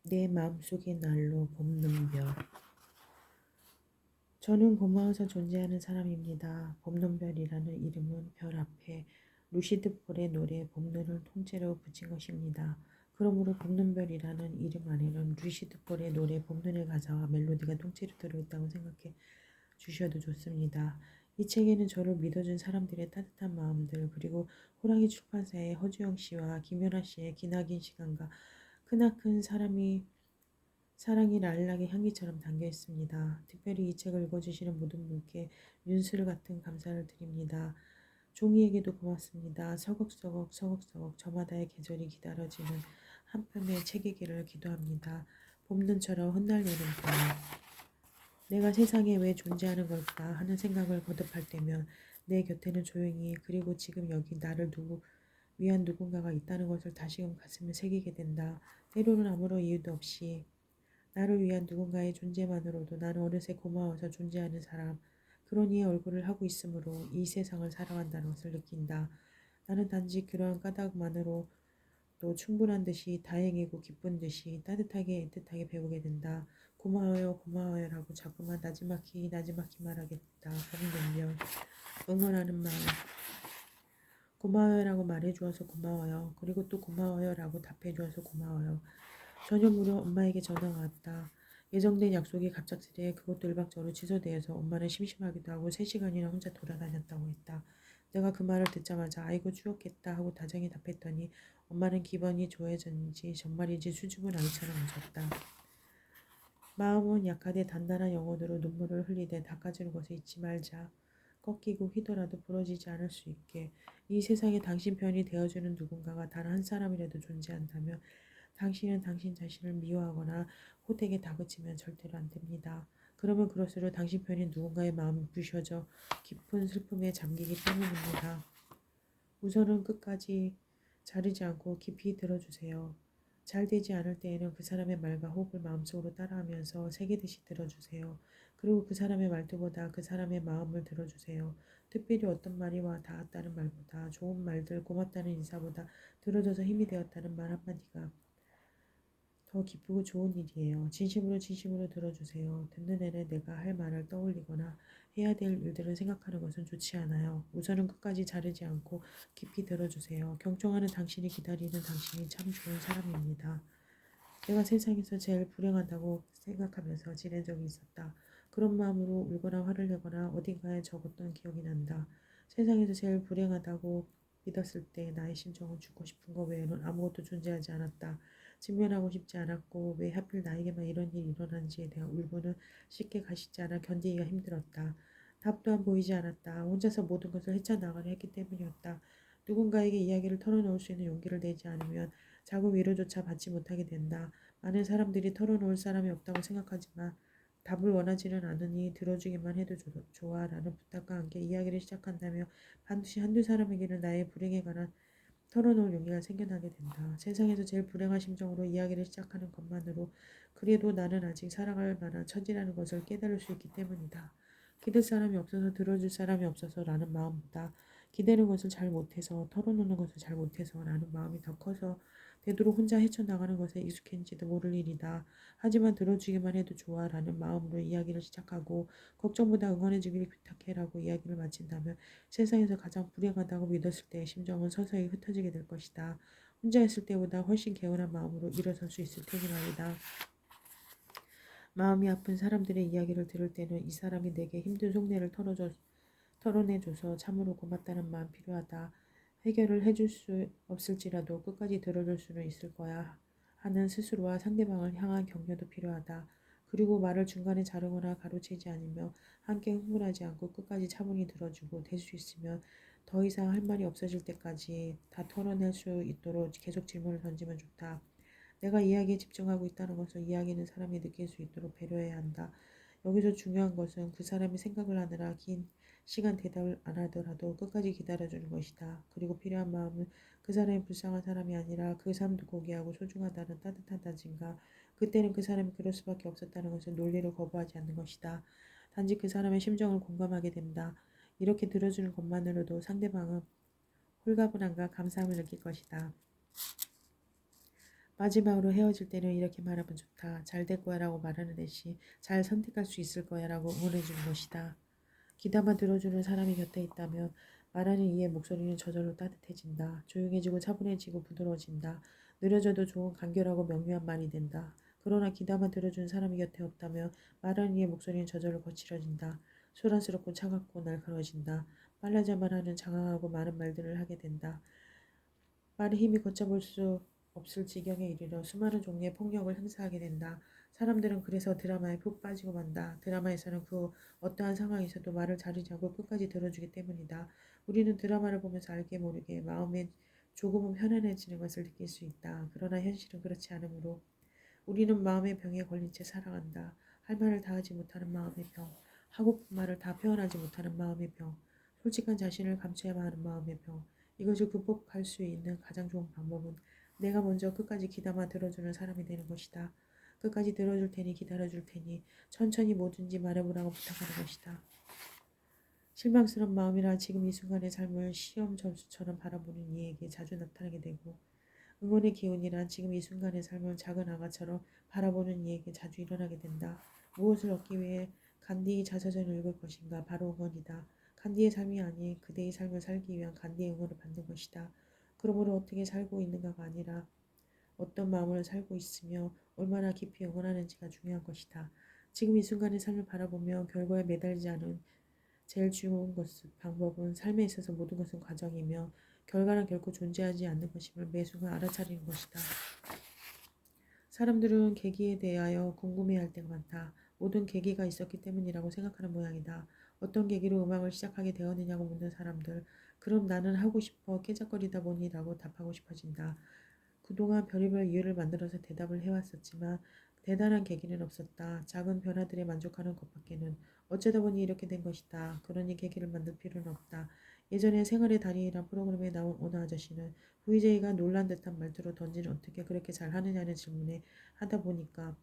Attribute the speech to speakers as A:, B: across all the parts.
A: 내 마음속의 날로 봄눈 별. 저는 고마워서 존재하는 사람입니다. 봄눈별이라는 이름은 별 앞에 루시드 폴의 노래 봄눈을 통째로 붙인 것입니다. 그러므로 봄눈별이라는 이름 안에는 루시드 폴의 노래 봄눈의 가사와 멜로디가 통째로 들어있다고 생각해 주셔도 좋습니다. 이 책에는 저를 믿어준 사람들의 따뜻한 마음들, 그리고 호랑이 출판사의 허주영 씨와 김연아 씨의 기나긴 시간과 크나큰 사랑이 랄락의 향기처럼 담겨 있습니다. 특별히 이 책을 읽어주시는 모든 분께 윤술 같은 감사를 드립니다. 종이에게도 고맙습니다. 서걱서걱 서걱서걱 저마다의 계절이 기다려지는 한 편의 책이기를 기도합니다. 봄눈처럼 흩날리는 봄. 내가 세상에 왜 존재하는 걸까 하는 생각을 거듭할 때면 내 곁에는 조용히, 그리고 지금 여기 나를 위한 누군가가 있다는 것을 다시금 가슴에 새기게 된다. 때로는 아무런 이유도 없이 나를 위한 누군가의 존재만으로도 나는 어느새 고마워서 존재하는 사람, 그런 이의 얼굴을 하고 있으므로 이 세상을 살아간다는 것을 느낀다. 나는 단지 그러한 까닭만으로도 충분한 듯이, 다행이고 기쁜 듯이 따뜻하게 애틋하게 배우게 된다. 고마워요 고마워요 라고 자꾸만 나지막히 말하겠다. 봄눈별. 응원하는 마음. 고마워요 라고 말해주어서 고마워요. 그리고 또 고마워요 라고 답해주어서 고마워요. 저녁 무렵 엄마에게 전화가 왔다. 예정된 약속이 갑작스레 그것도 일방적으로 취소되어서 엄마는 심심하기도 하고 3시간이나 혼자 돌아다녔다고 했다. 내가 그 말을 듣자마자 아이고 추웠겠다 하고 다정히 답했더니 엄마는 기분이 좋아졌는지 정말인지 수줍은 아이처럼 웃었다. 마음은 약하되 단단한 영혼으로 눈물을 흘리되 닦아주는 것을 잊지 말자. 꺾이고 휘더라도 부러지지 않을 수 있게 이 세상에 당신 편이 되어주는 누군가가 단 한 사람이라도 존재한다면 당신은 당신 자신을 미워하거나 호되게 다그치면 절대로 안 됩니다. 그러면 그럴수록 당신 편인 누군가의 마음이 부셔져 깊은 슬픔에 잠기기 때문입니다. 우선은 끝까지 자르지 않고 깊이 들어주세요. 잘 되지 않을 때에는 그 사람의 말과 호흡을 마음속으로 따라하면서 새기듯이 들어주세요. 그리고 그 사람의 말투보다 그 사람의 마음을 들어주세요. 특별히 어떤 말이 와 닿았다는 말보다, 좋은 말들, 고맙다는 인사보다 들어줘서 힘이 되었다는 말 한마디가 더 기쁘고 좋은 일이에요. 진심으로 들어주세요. 듣는 내내 내가 할 말을 떠올리거나 해야 될 일들을 생각하는 것은 좋지 않아요. 우선은 끝까지 자르지 않고 깊이 들어주세요. 경청하는 당신이 기다리는 당신이 참 좋은 사람입니다. 내가 세상에서 제일 불행하다고 생각하면서 지낸 적이 있었다. 그런 마음으로 울거나 화를 내거나 어딘가에 적었던 기억이 난다. 세상에서 제일 불행하다고 믿었을 때 나의 심정은 죽고 싶은 것 외에는 아무것도 존재하지 않았다. 직면하고 싶지 않았고 왜 하필 나에게만 이런 일이 일어난지에 대한 울분은 쉽게 가시지 않아 견디기가 힘들었다. 답 또한 보이지 않았다. 혼자서 모든 것을 헤쳐나가려 했기 때문이었다. 누군가에게 이야기를 털어놓을 수 있는 용기를 내지 않으면 작은 위로조차 받지 못하게 된다. 많은 사람들이 털어놓을 사람이 없다고 생각하지만 답을 원하지는 않으니 들어주기만 해도 좋아 라는 부탁과 함께 이야기를 시작한다며 반드시 한두 사람에게는 나의 불행에 관한 털어놓을 용기가 생겨나게 된다. 세상에서 제일 불행한 심정으로 이야기를 시작하는 것만으로 그래도 나는 아직 살아갈 만한 처지라는 것을 깨달을 수 있기 때문이다. 기댈 사람이 없어서 들어줄 사람이 없어서 라는 마음보다 기대는 것을 잘 못해서 털어놓는 것을 잘 못해서 라는 마음이 더 커서 되도록 혼자 헤쳐나가는 것에 익숙했는지도 모를 일이다. 하지만 들어주기만 해도 좋아 라는 마음으로 이야기를 시작하고 걱정보다 응원해주길 부탁해라고 이야기를 마친다면 세상에서 가장 불행하다고 믿었을 때의 심정은 서서히 흩어지게 될 것이다. 혼자 있을 때보다 훨씬 개운한 마음으로 일어설 수 있을 테니 말이다. 마음이 아픈 사람들의 이야기를 들을 때는 이 사람이 내게 힘든 속내를 털어내줘서 참으로 고맙다는 마음 필요하다. 해결을 해줄 수 없을지라도 끝까지 들어줄 수는 있을 거야 하는 스스로와 상대방을 향한 격려도 필요하다. 그리고 말을 중간에 자르거나 가로채지 않으며 함께 흥분하지 않고 끝까지 차분히 들어주고 될 수 있으면 더 이상 할 말이 없어질 때까지 다 털어낼 수 있도록 계속 질문을 던지면 좋다. 내가 이야기에 집중하고 있다는 것을 이야기하는 사람이 느낄 수 있도록 배려해야 한다. 여기서 중요한 것은 그 사람이 생각을 하느라 긴 시간 대답을 안 하더라도 끝까지 기다려주는 것이다. 그리고 필요한 마음은 그 사람이 불쌍한 사람이 아니라 그 사람도 고귀하고 소중하다는 따뜻한 다짐과 그때는 그 사람이 그럴 수밖에 없었다는 것을 논리를 거부하지 않는 것이다. 단지 그 사람의 심정을 공감하게 된다. 이렇게 들어주는 것만으로도 상대방은 홀가분함과 감사함을 느낄 것이다. 마지막으로 헤어질 때는 이렇게 말하면 좋다. 잘 될 거야 라고 말하는 대신 잘 선택할 수 있을 거야 라고 응원해 주는 것이다. 귀담아 들어주는 사람이 곁에 있다면 말하는 이의 목소리는 저절로 따뜻해진다. 조용해지고 차분해지고 부드러워진다. 느려져도 좋은 간결하고 명료한 말이 된다. 그러나 귀담아 들어주는 사람이 곁에 없다면 말하는 이의 목소리는 저절로 거칠어진다. 소란스럽고 차갑고 날카로워진다. 빨라져만 하는 장황하고 많은 말들을 하게 된다. 말의 힘이 걷잡을 수 없을 지경에 이르러 수많은 종류의 폭력을 행사하게 된다. 사람들은 그래서 드라마에 푹 빠지고 만다. 드라마에서는 그 어떠한 상황에서도 말을 자르지 않고 끝까지 들어주기 때문이다. 우리는 드라마를 보면서 알게 모르게 마음에 조금은 편안해지는 것을 느낄 수 있다. 그러나 현실은 그렇지 않으므로 우리는 마음의 병에 걸린 채 살아간다. 할 말을 다 하지 못하는 마음의 병, 하고픈 말을 다 표현하지 못하는 마음의 병, 솔직한 자신을 감춰야만 하는 마음의 병. 이것을 극복할 수 있는 가장 좋은 방법은 내가 먼저 끝까지 귀담아 들어주는 사람이 되는 것이다. 끝까지 들어줄 테니 기다려줄 테니 천천히 뭐든지 말해보라고 부탁하는 것이다. 실망스러운 마음이라 지금 이 순간의 삶을 시험 점수처럼 바라보는 이에게 자주 나타나게 되고 응원의 기운이란 지금 이 순간의 삶을 작은 아가처럼 바라보는 이에게 자주 일어나게 된다. 무엇을 얻기 위해 간디의 자서전을 읽을 것인가? 바로 응원이다. 간디의 삶이 아닌 그대의 삶을 살기 위한 간디의 응원을 받는 것이다. 그러므로 어떻게 살고 있는가가 아니라 어떤 마음으로 살고 있으며 얼마나 깊이 응원하는지가 중요한 것이다. 지금 이 순간의 삶을 바라보며 결과에 매달리지 않은 제일 좋은 방법은 삶에 있어서 모든 것은 과정이며 결과는 결코 존재하지 않는 것임을 매 순간 알아차리는 것이다. 사람들은 계기에 대하여 궁금해할 때가 많다. 모든 계기가 있었기 때문이라고 생각하는 모양이다. 어떤 계기로 음악을 시작하게 되었느냐고 묻는 사람들. 그럼 나는 하고 싶어 깨작거리다 보니 라고 답하고 싶어진다. 그동안 별의별 이유를 만들어서 대답을 해왔었지만 대단한 계기는 없었다. 작은 변화들에 만족하는 것밖에는 어쩌다 보니 이렇게 된 것이다. 그러니 계기를 만들 필요는 없다. 예전에 생활의 달인이란 프로그램에 나온 어느 아저씨는 VJ가 놀란 듯한 말투로 던진 어떻게 그렇게 잘하느냐는 질문에 하다 보니까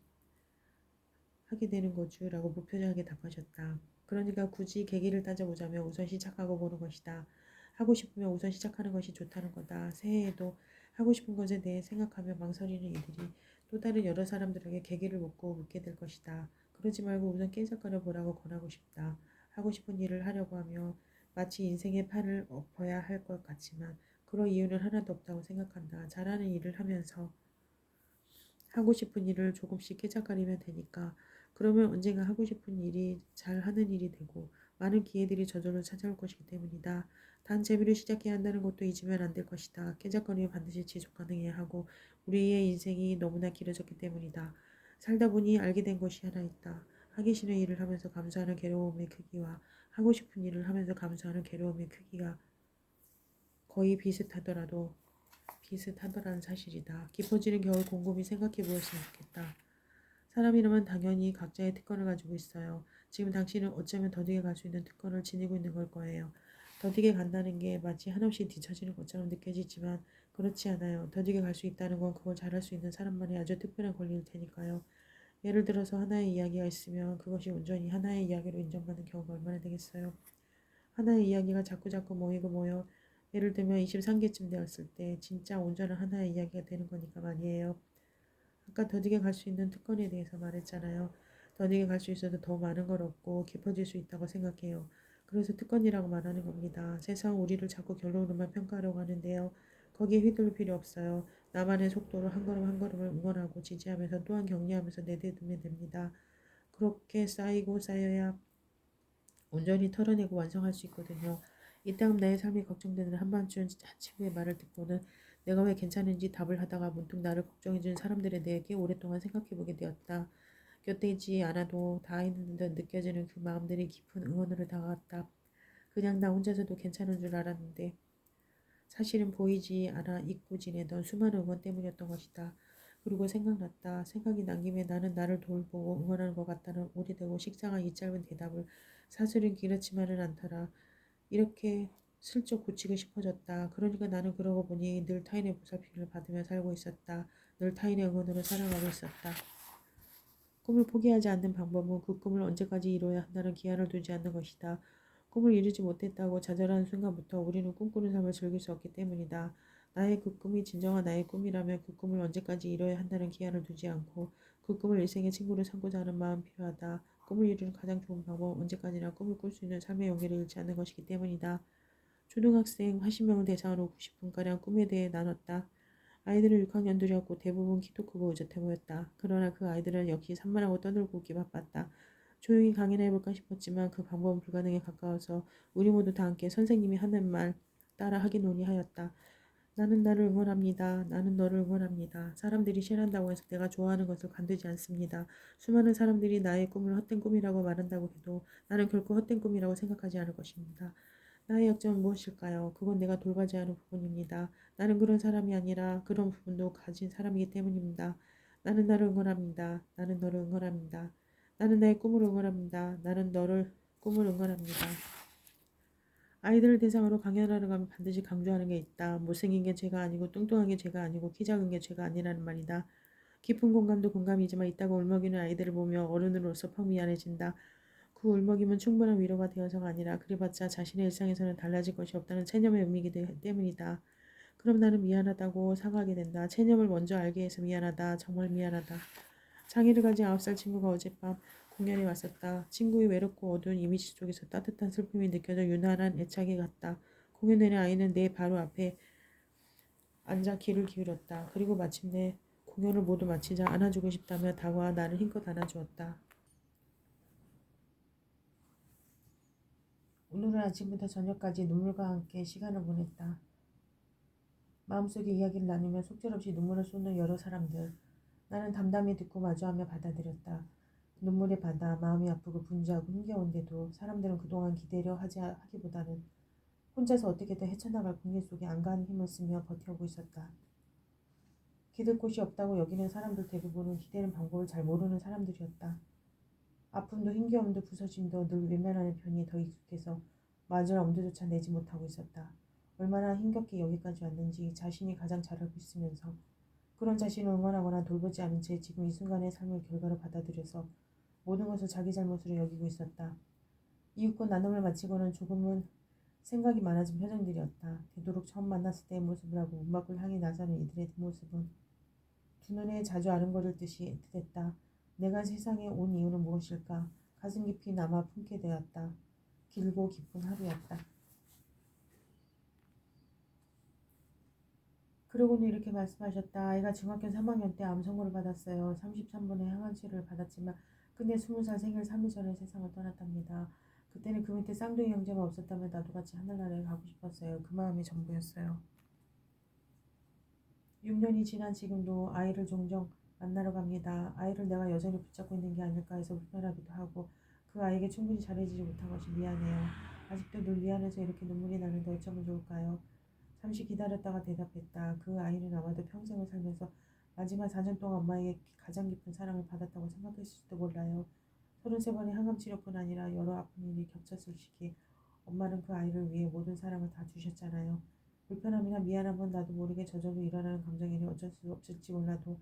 A: 하게 되는 거죠 라고 무표정하게 답하셨다. 그러니까 굳이 계기를 따져보자면 우선 시작하고 보는 것이다. 하고 싶으면 우선 시작하는 것이 좋다는 거다. 새해에도 하고 싶은 것에 대해 생각하며 망설이는 이들이 또 다른 여러 사람들에게 계기를 묻게 될 것이다. 그러지 말고 우선 깨작거려 보라고 권하고 싶다. 하고 싶은 일을 하려고 하며 마치 인생의 판을 엎어야 할 것 같지만 그럴 이유는 하나도 없다고 생각한다. 잘하는 일을 하면서 하고 싶은 일을 조금씩 깨작거리면 되니까 그러면 언젠가 하고 싶은 일이 잘하는 일이 되고 많은 기회들이 저절로 찾아올 것이기 때문이다. 단 재미로 시작해야 한다는 것도 잊으면 안 될 것이다. 깨작거리면 반드시 지속 가능해야 하고 우리의 인생이 너무나 길어졌기 때문이다. 살다 보니 알게 된 것이 하나 있다. 하기 싫은 일을 하면서 감수하는 괴로움의 크기와 하고 싶은 일을 하면서 감수하는 괴로움의 크기가 거의 비슷하더라는 사실이다. 깊어지는 겨울 곰곰이 생각해 보았으면 좋겠다. 사람이라면 당연히 각자의 특권을 가지고 있어요. 지금 당신은 어쩌면 더디게 갈 수 있는 특권을 지니고 있는 걸 거예요. 더디게 간다는 게 마치 한없이 뒤처지는 것처럼 느껴지지만 그렇지 않아요. 더디게 갈 수 있다는 건 그걸 잘할 수 있는 사람만의 아주 특별한 권리일 테니까요. 예를 들어서 하나의 이야기가 있으면 그것이 온전히 하나의 이야기로 인정받는 경우가 얼마나 되겠어요. 하나의 이야기가 자꾸자꾸 모이고 모여 예를 들면 23개쯤 되었을 때 진짜 온전한 하나의 이야기가 되는 거니까 말이에요. 아까 더디게 갈 수 있는 특권에 대해서 말했잖아요. 더디게 갈 수 있어도 더 많은 걸 얻고 깊어질 수 있다고 생각해요. 그래서 특권이라고 말하는 겁니다. 세상 우리를 자꾸 결론으로만 평가하려고 하는데요. 거기에 휘둘릴 필요 없어요. 나만의 속도로 한 걸음 한 걸음을 응원하고 지지하면서 또한 격려하면서 내딛으면 됩니다. 그렇게 쌓이고 쌓여야 온전히 털어내고 완성할 수 있거든요. 이따금 나의 삶이 걱정되는 한밤중 한 친구의 말을 듣고는 내가 왜 괜찮은지 답을 하다가 문득 나를 걱정해준 사람들에 대해 오랫동안 생각해보게 되었다. 곁에 있지 않아도 다 있는 듯 느껴지는 그 마음들이 깊은 응원으로 다가왔다. 그냥 나 혼자서도 괜찮은 줄 알았는데 사실은 보이지 않아 잊고 지내던 수많은 응원 때문이었던 것이다. 그리고 생각났다. 생각이 난 김에 나는 나를 돌보고 응원하는 것 같다는 오래되고 식상한 이 짧은 대답을 사실은 그렇지만은 않더라. 이렇게 슬쩍 고치고 싶어졌다. 그러니까 나는 그러고 보니 늘 타인의 보살핌을 받으며 살고 있었다. 늘 타인의 응원으로 살아가고 있었다. 꿈을 포기하지 않는 방법은 그 꿈을 언제까지 이뤄야 한다는 기한을 두지 않는 것이다. 꿈을 이루지 못했다고 좌절하는 순간부터 우리는 꿈꾸는 삶을 즐길 수 없기 때문이다. 나의 그 꿈이 진정한 나의 꿈이라면 그 꿈을 언제까지 이뤄야 한다는 기한을 두지 않고 그 꿈을 일생의 친구로 삼고자 하는 마음 필요하다. 꿈을 이루는 가장 좋은 방법 언제까지나 꿈을 꿀 수 있는 삶의 용기를 잃지 않는 것이기 때문이다. 초등학생 80명을 대상으로 90분가량 꿈에 대해 나눴다. 아이들은 6학년들이었고 대부분 키도 크고 의젓해 보였다. 그러나 그 아이들은 역시 산만하고 떠들고 웃기 바빴다. 조용히 강의나 해볼까 싶었지만 그 방법은 불가능에 가까워서 우리 모두 다 함께 선생님이 하는 말 따라 하기 논의하였다. 나는 나를 응원합니다. 나는 너를 응원합니다. 사람들이 싫어한다고 해서 내가 좋아하는 것을 관두지 않습니다. 수많은 사람들이 나의 꿈을 헛된 꿈이라고 말한다고 해도 나는 결코 헛된 꿈이라고 생각하지 않을 것입니다. 나의 약점은 무엇일까요? 그건 내가 돌봐야 하는 부분입니다. 나는 그런 사람이 아니라 그런 부분도 가진 사람이기 때문입니다. 나는 나를 응원합니다. 나는 너를 응원합니다. 나는 나의 꿈을 응원합니다. 나는 너를 꿈을 응원합니다. 아이들을 대상으로 강연하러 가면 반드시 강조하는 게 있다. 못생긴 게 죄가 아니고 뚱뚱한 게 죄가 아니고 키 작은 게 죄가 아니라는 말이다. 깊은 공감도 공감이지만 이따가 울먹이는 아이들을 보며 어른으로서 퍽 미안해진다. 그 울먹임은 충분한 위로가 되어서가 아니라 그래봤자 자신의 일상에서는 달라질 것이 없다는 체념의 의미이기 때문이다. 그럼 나는 미안하다고 사과하게 된다. 체념을 먼저 알게 해서 미안하다. 정말 미안하다. 장애를 가진 9살 친구가 어젯밤 공연에 왔었다. 친구의 외롭고 어두운 이미지 속에서 따뜻한 슬픔이 느껴져 유난한 애착이 갔다. 공연 내내 아이는 내 바로 앞에 앉아 귀를 기울였다. 그리고 마침내 공연을 모두 마치자 안아주고 싶다며 다가와 나를 힘껏 안아주었다. 오늘은 아침부터 저녁까지 눈물과 함께 시간을 보냈다. 마음속에 이야기를 나누며 속절없이 눈물을 쏟는 여러 사람들. 나는 담담히 듣고 마주하며 받아들였다. 눈물의 바다, 마음이 아프고 분주하고 힘겨운데도 사람들은 그동안 기대려 하기보다는 혼자서 어떻게든 헤쳐나갈 공기 속에 안가한 힘을 쓰며 버텨오고 있었다. 기댈 곳이 없다고 여기는 사람들 대부분은 기대는 방법을 잘 모르는 사람들이었다. 아픔도 힘겨움도 부서짐도 늘 외면하는 편이 더 익숙해서 맞을 엄두조차 내지 못하고 있었다. 얼마나 힘겹게 여기까지 왔는지 자신이 가장 잘 알고 있으면서 그런 자신을 응원하거나 돌보지 않은 채 지금 이 순간의 삶을 결과로 받아들여서 모든 것을 자기 잘못으로 여기고 있었다. 이웃과 나눔을 마치고는 조금은 생각이 많아진 표정들이었다. 되도록 처음 만났을 때의 모습을 하고 문 밖을 향해 나서는 이들의 뒷모습은 두 눈에 자주 아른거릴 듯이 애틋했다. 내가 세상에 온 이유는 무엇일까? 가슴 깊이 남아 품게 되었다. 길고 깊은 하루였다. 그러고는 이렇게 말씀하셨다. 아이가 중학교 3학년 때 암 선고를 받았어요. 33번의 항암치료를 받았지만 끝내 20살 생일 3일 전에 세상을 떠났답니다. 그때는 그 밑에 쌍둥이 형제가 없었다면 나도 같이 하늘나라에 가고 싶었어요. 그 마음이 전부였어요. 6년이 지난 지금도 아이를 종종 만나러 갑니다. 아이를 내가 여전히 붙잡고 있는 게 아닐까 해서 불편하기도 하고 그 아이에게 충분히 잘해주지 못한 것이 미안해요. 아직도 늘 미안해서 이렇게 눈물이 나는데 어쩌면 좋을까요? 잠시 기다렸다가 대답했다. 그 아이는 아마도 평생을 살면서 마지막 4년 동안 엄마에게 가장 깊은 사랑을 받았다고 생각했을지도 몰라요. 33번의 항암치료뿐 아니라 여러 아픈 일이 겹쳤을 시기에 엄마는 그 아이를 위해 모든 사랑을 다 주셨잖아요. 불편함이나 미안함은 나도 모르게 저절로 일어나는 감정이니 어쩔 수 없을지 몰라도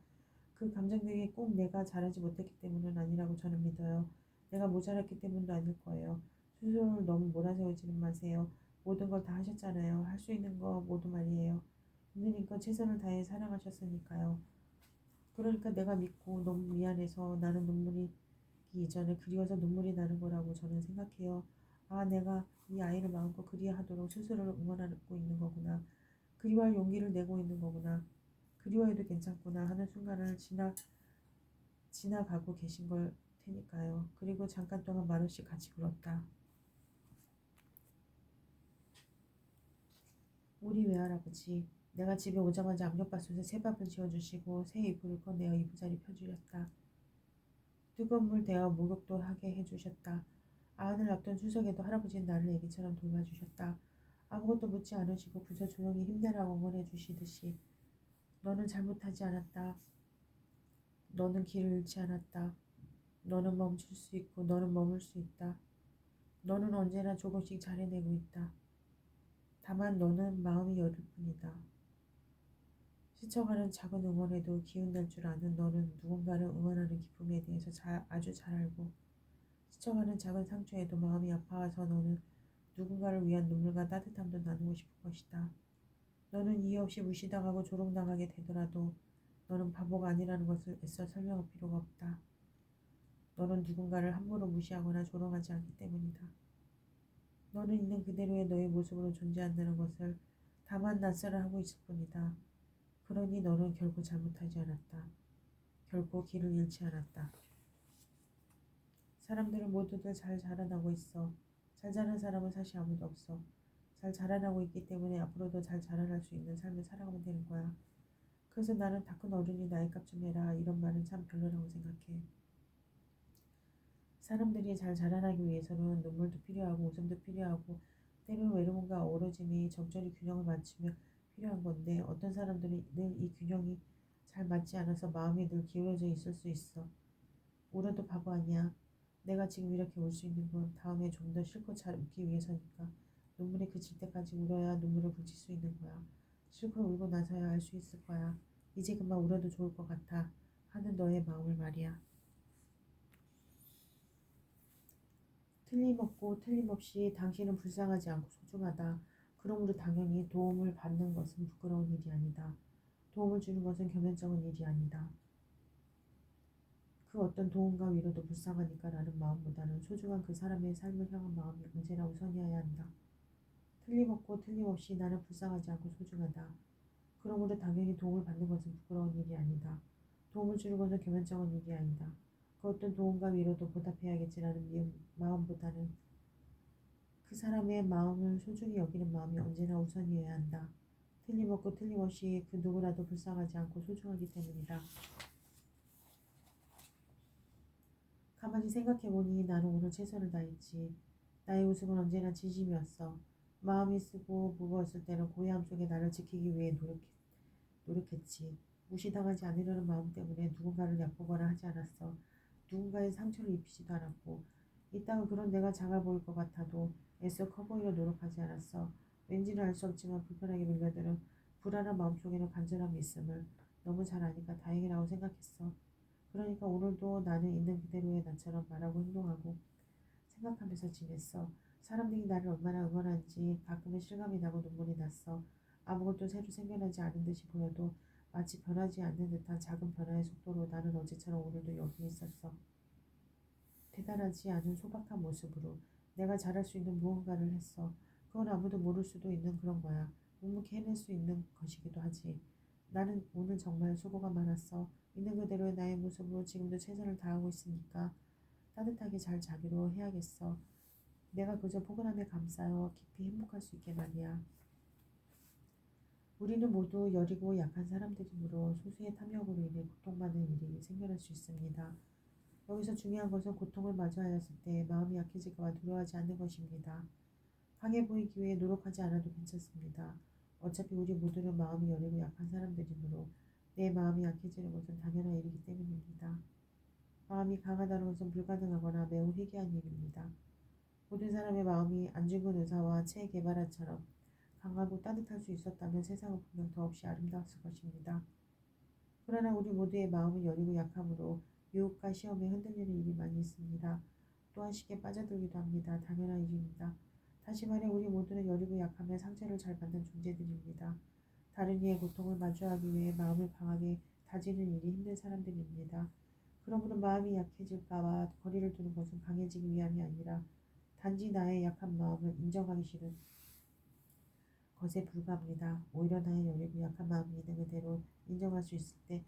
A: 그 감정들이 꼭 내가 잘하지 못했기 때문은 아니라고 저는 믿어요. 내가 모자랐기 때문도 아닐 거예요. 스스로를 너무 몰아세우지는 마세요. 모든 걸 다 하셨잖아요. 할 수 있는 거 모두 말이에요. 있는 힘껏 최선을 다해 사랑하셨으니까요. 그러니까 내가 믿고 너무 미안해서 나는 눈물이 이전에 그리워서 눈물이 나는 거라고 저는 생각해요. 아, 내가 이 아이를 마음껏 그리워하도록 스스로를 응원하고 있는 거구나. 그리워할 용기를 내고 있는 거구나. 그리워해도 괜찮구나 하는 순간을 지나가고 계신 걸 테니까요. 그리고 잠깐 동안 만우씩 같이 굴었다. 우리 외할아버지, 내가 집에 오자마자 압력밥솥에 새밥을 지어주시고 새 이불을 꺼내어 이부자리 펴주셨다. 뜨거운 물 데워 목욕도 하게 해주셨다. 아흔을 앞둔 추석에도 할아버지는 나를 애기처럼 돌봐주셨다. 아무것도 묻지 않으시고 그저 조용히 힘내라고 응원해 주시듯이 너는 잘못하지 않았다. 너는 길을 잃지 않았다. 너는 멈출 수 있고 너는 머물 수 있다. 너는 언제나 조금씩 잘해내고 있다. 다만 너는 마음이 여릴 뿐이다. 스쳐가는 작은 응원에도 기운날 줄 아는 너는 누군가를 응원하는 기쁨에 대해서 아주 잘 알고 스쳐가는 작은 상처에도 마음이 아파와서 너는 누군가를 위한 눈물과 따뜻함도 나누고 싶은 것이다. 너는 이유 없이 무시당하고 조롱당하게 되더라도 너는 바보가 아니라는 것을 애써 설명할 필요가 없다. 너는 누군가를 함부로 무시하거나 조롱하지 않기 때문이다. 너는 있는 그대로의 너의 모습으로 존재한다는 것을 다만 낯설어 하고 있을 뿐이다. 그러니 너는 결코 잘못하지 않았다. 결코 길을 잃지 않았다. 사람들은 모두들 잘 자라나고 있어. 잘 자란 사람은 사실 아무도 없어. 잘 자라나고 있기 때문에 앞으로도 잘 자라날 수 있는 삶을 살아가면 되는 거야. 그래서 나는 다 큰 어른이 나이값 좀 해라 이런 말은 참 별로라고 생각해. 사람들이 잘 자라나기 위해서는 눈물도 필요하고 웃음도 필요하고 때로는 외로움과 어우러짐이 적절히 균형을 맞추며 필요한 건데 어떤 사람들은 늘 이 균형이 잘 맞지 않아서 마음이 늘 기울어져 있을 수 있어. 울어도 바보 아니야. 내가 지금 이렇게 울 수 있는 건 다음에 좀 더 실컷 잘 웃기 위해서니까. 눈물이 그칠 때까지 울어야 눈물을 그칠 수 있는 거야. 실컷 울고 나서야 알 수 있을 거야. 이제 그만 울어도 좋을 것 같아. 하는 너의 마음을 말이야. 틀림없고 틀림없이 당신은 불쌍하지 않고 소중하다. 그러므로 당연히 도움을 받는 것은 부끄러운 일이 아니다. 도움을 주는 것은 겸연쩍은 일이 아니다. 그 어떤 도움과 위로도 불쌍하니까 라는 마음보다는 소중한 그 사람의 삶을 향한 마음이 언제나 우선이어야 한다. 틀림없고 틀림없이 나는 불쌍하지 않고 소중하다. 그러므로 당연히 도움을 받는 것은 부끄러운 일이 아니다. 도움을 주는 것은 겸연쩍은 일이 아니다. 그 어떤 도움과 위로도 보답해야겠지라는 마음보다는 그 사람의 마음을 소중히 여기는 마음이 언제나 우선이어야 한다. 틀림없고 틀림없이 그 누구라도 불쌍하지 않고 소중하기 때문이다. 가만히 생각해보니 나는 오늘 최선을 다했지. 나의 웃음은 언제나 진심이었어. 마음이 쓰고 무거웠을 때는 고요함 속에 나를 지키기 위해 노력했지. 무시당하지 않으려는 마음 때문에 누군가를 얕보거나 하지 않았어. 누군가의 상처를 입히지도 않았고 이따가 그런 내가 작아 보일 것 같아도 애써 커 보이려 노력하지 않았어. 왠지는 알 수 없지만 불편하게 밀려드는 불안한 마음속에는 간절함이 있음을 너무 잘 아니까 다행이라고 생각했어. 그러니까 오늘도 나는 있는 그대로의 나처럼 말하고 행동하고 생각하면서 지냈어. 사람들이 나를 얼마나 응원하는지 가끔은 실감이 나고 눈물이 났어. 아무것도 새로 생겨나지 않은 듯이 보여도 마치 변하지 않는 듯한 작은 변화의 속도로 나는 어제처럼 오늘도 여기 있었어. 대단하지 않은 소박한 모습으로 내가 잘할 수 있는 무언가를 했어. 그건 아무도 모를 수도 있는 그런 거야. 묵묵히 해낼 수 있는 것이기도 하지. 나는 오늘 정말 수고가 많았어. 있는 그대로의 나의 모습으로 지금도 최선을 다하고 있으니까 따뜻하게 잘 자기로 해야겠어. 내가 그저 포근함에 감싸여 깊이 행복할 수 있게 말이야. 우리는 모두 여리고 약한 사람들이므로 소수의 탐욕으로 인해 고통받는 일이 생겨날 수 있습니다. 여기서 중요한 것은 고통을 마주하였을 때 마음이 약해질까봐 두려워하지 않는 것입니다. 강해 보이기 위해 노력하지 않아도 괜찮습니다. 어차피 우리 모두는 마음이 여리고 약한 사람들이므로 내 마음이 약해지는 것은 당연한 일이기 때문입니다. 마음이 강하다는 것은 불가능하거나 매우 희귀한 일입니다. 모든 사람의 마음이 안중근 의사와 체 게바라처럼 강하고 따뜻할 수 있었다면 세상은 분명 더없이 아름다웠을 것입니다. 그러나 우리 모두의 마음은 여리고 약함으로 유혹과 시험에 흔들리는 일이 많이 있습니다. 또한 쉽게 빠져들기도 합니다. 당연한 일입니다. 다시 말해 우리 모두는 여리고 약하며 상처를 잘 받는 존재들입니다. 다른 이의 고통을 마주하기 위해 마음을 강하게 다지는 일이 힘든 사람들입니다. 그러므로 마음이 약해질까봐 거리를 두는 것은 강해지기 위함이 아니라 단지 나의 약한 마음을 인정하기 싫은 것에 불과합니다. 오히려 나의 여리고 약한 마음이 있는 그대로 인정할 수 있을 때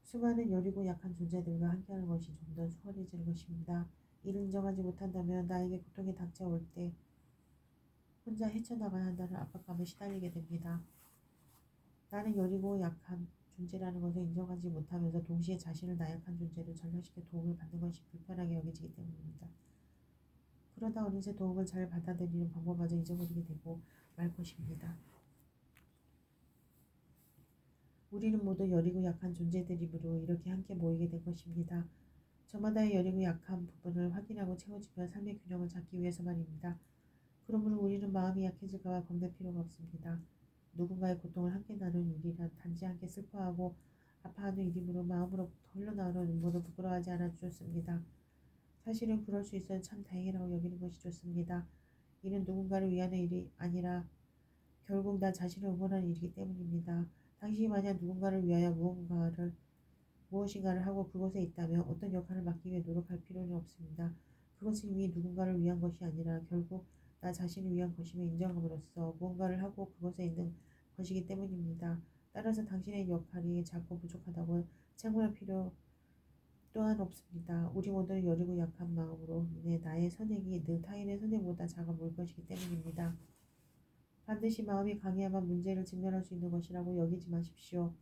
A: 수많은 여리고 약한 존재들과 함께하는 것이 좀 더 수월해지는 것입니다. 이를 인정하지 못한다면 나에게 고통이 닥쳐올 때 혼자 헤쳐나가야 한다는 압박감에 시달리게 됩니다. 나는 여리고 약한 존재라는 것을 인정하지 못하면서 동시에 자신을 나약한 존재로 전락시켜 도움을 받는 것이 불편하게 여겨지기 때문입니다. 그러다 어느새 도움을 잘 받아들이는 방법마저 잊어버리게 되고 말 것입니다. 우리는 모두 여리고 약한 존재들이므로 이렇게 함께 모이게 된 것입니다. 저마다의 여리고 약한 부분을 확인하고 채워주며 삶의 균형을 잡기 위해서 말입니다. 그러므로 우리는 마음이 약해질까봐 겁낼 필요가 없습니다. 누군가의 고통을 함께 나누는 일이란 단지 함께 슬퍼하고 아파하는 일이므로 마음으로부터 흘러나오는 눈물을 부끄러워하지 않아도 좋습니다. 사실은 그럴 수 있어 참 다행이라고 여기는 것이 좋습니다. 이는 누군가를 위하는 일이 아니라 결국 나 자신을 응원하는 일이기 때문입니다. 당신이 만약 누군가를 위하여 무엇인가를 하고 그곳에 있다면 어떤 역할을 맡기 위해 노력할 필요는 없습니다. 그것은 이미 누군가를 위한 것이 아니라 결국 나 자신을 위한 것임을 인정함으로써 무언가를 하고 그곳에 있는 것이기 때문입니다. 따라서 당신의 역할이 작고 부족하다고 책망할 필요 또한 없습니다. 우리 모두는 여리고 약한 마음으로 인해 나의 선행이 늘 타인의 선행보다 작아 보일 것이기 때문입니다. 반드시 마음이 강해야만 문제를 직면할 수 있는 것이라고 여기지 마십시오.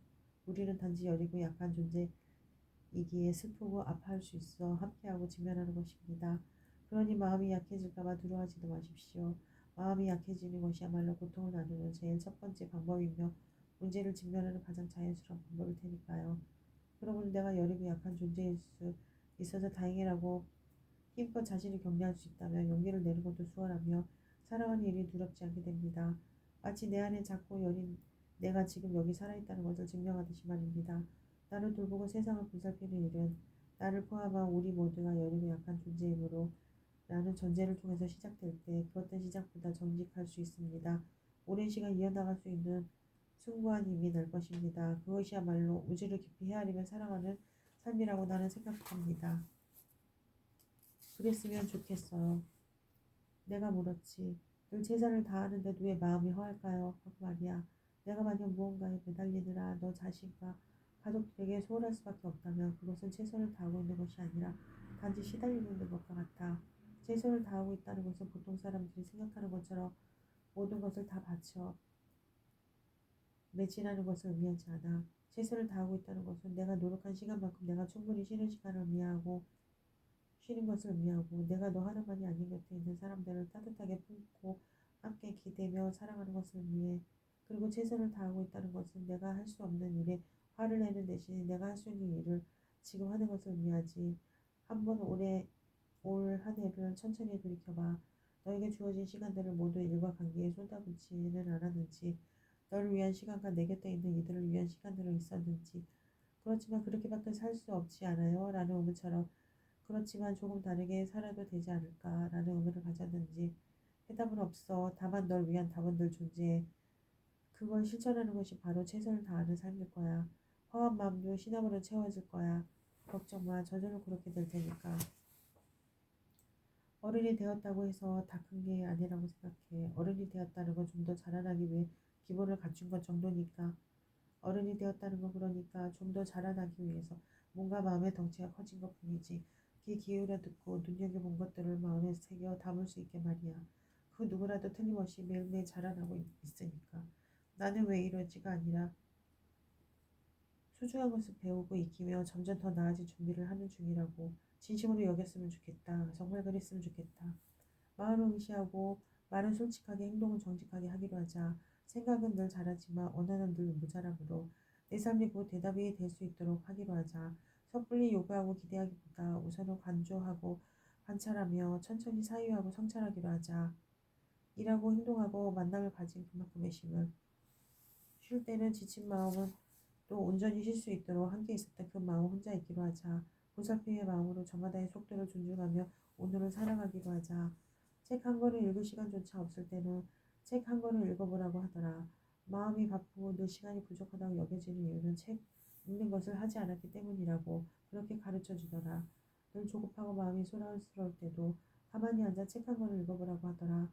A: 우리는 단지 여리고 약한 존재이기에 슬프고 아파할 수 있어 함께하고 직면하는 것입니다. 그러니 마음이 약해질까봐 두려워하지도 마십시오. 마음이 약해지는 것이야말로 고통을 나누는 제일 첫 번째 방법이며 문제를 직면하는 가장 자연스러운 방법일 테니까요. 그러므로 내가 여리고 약한 존재일 수 있어서 다행이라고 힘껏 자신을 격려할 수 있다면 용기를 내는 것도 수월하며 살아가는 일이 두렵지 않게 됩니다. 마치 내 안에 작고 여린 내가 지금 여기 살아있다는 것을 증명하듯이 말입니다. 나를 돌보고 세상을 보살피는 일은 나를 포함한 우리 모두가 여리고 약한 존재이므로 라는 전제를 통해서 시작될 때 그 어떤 시작보다 정직할 수 있습니다. 오랜 시간 이어나갈 수 있는 숭고한 힘이 날 것입니다. 그것이야말로 우주를 깊이 헤아리며 살아가는 삶이라고 나는 생각합니다. 그랬으면 좋겠어요. 내가 물었지. 늘 제사를 다하는데도 왜 마음이 허할까요? 하고 말이야. 내가 만약 무언가에 매달리느라 너 자신과 가족들에게 소홀할 수밖에 없다면 그것은 최선을 다하고 있는 것이 아니라 단지 시달리고 있는 것과 같아. 최선을 다하고 있다는 것은 보통 사람들이 생각하는 것처럼 모든 것을 다 바쳐 매진하는 것을 의미하지 않아. 최선을 다하고 있다는 것은 내가 노력한 시간만큼 내가 충분히 쉬는 것을 의미하고 내가 너 하나만이 아닌 곁에 있는 사람들을 따뜻하게 품고 함께 기대며 사랑하는 것을 의미해. 그리고 최선을 다하고 있다는 것은 내가 할 수 없는 일에 화를 내는 대신에 내가 할 수 있는 일을 지금 하는 것을 의미하지. 한번 올 한 해를 천천히 돌이켜봐. 너에게 주어진 시간들을 모두 일과 관계에 쏟아붓지는 않았는지, 너를 위한 시간과 내 곁에 있는 이들을 위한 시간들은 있었는지. 그렇지만 그렇게밖에 살 수 없지 않아요? 라는 의문처럼 그렇지만 조금 다르게 살아도 되지 않을까? 라는 의문을 가졌는지. 해답은 없어. 다만 널 위한 답은 늘 존재해. 그걸 실천하는 것이 바로 최선을 다하는 삶일 거야. 허한 마음도 신함으로 채워질 거야. 걱정 마. 저절로 그렇게 될 테니까. 어른이 되었다고 해서 다 큰 게 아니라고 생각해. 어른이 되었다는 건 좀 더 자라나기 위해 기본을 갖춘 것 정도니까. 어른이 되었다는 건 그러니까 좀 더 자라나기 위해서 뭔가 마음의 덩치가 커진 것 뿐이지. 귀 기울여 듣고 눈여겨본 것들을 마음에 새겨 담을 수 있게 말이야. 그 누구라도 틀림없이 매일매일 자라나고 있으니까. 나는 왜 이러지가 아니라 소중한 것을 배우고 익히며 점점 더 나아질 준비를 하는 중이라고. 진심으로 여겼으면 좋겠다. 정말 그랬으면 좋겠다. 마음을 응시하고 말은 솔직하게 행동은 정직하게 하기로 하자. 생각은 늘 잘하지만 언어는 늘 모자람으로 내 삶이 곧 대답이 될 수 있도록 하기로 하자. 섣불리 요구하고 기대하기보다 우선은 관조하고 관찰하며 천천히 사유하고 성찰하기로 하자. 일하고 행동하고 만남을 가진 그만큼의 힘을. 쉴 때는 지친 마음은 또 온전히 쉴 수 있도록 함께 있었던 그 마음 혼자 있기로 하자. 보살핌의 마음으로 저마다의 속도를 존중하며 오늘을 살아가기로 하자. 책 한 권을 읽을 시간조차 없을 때는 책 한 권을 읽어보라고 하더라. 마음이 바쁘고 늘 시간이 부족하다고 여겨지는 이유는 책 읽는 것을 하지 않았기 때문이라고 그렇게 가르쳐 주더라. 늘 조급하고 마음이 소란스러울 때도 가만히 앉아 책 한 권을 읽어보라고 하더라.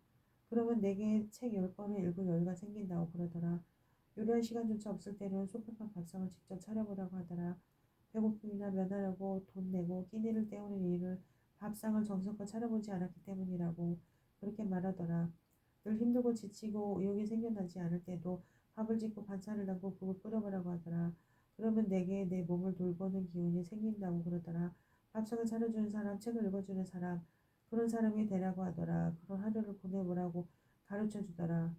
A: 그러면 내게 책 10권을 읽을 여유가 생긴다고 그러더라. 요리할 시간조차 없을 때는 소프한 밥상을 직접 차려보라고 하더라. 배고픔이나 면하려고 돈 내고 끼니를 때우는 일을 밥상을 정성껏 차려보지 않았기 때문이라고 그렇게 말하더라. 늘 힘들고 지치고 의욕이 생겨나지 않을 때도 밥을 짓고 반찬을 담고 국을 끓여보라고 하더라. 그러면 내게 내 몸을 돌보는 기운이 생긴다고 그러더라. 밥상을 차려주는 사람, 책을 읽어주는 사람, 그런 사람이 되라고 하더라. 그런 하루를 보내보라고 가르쳐 주더라.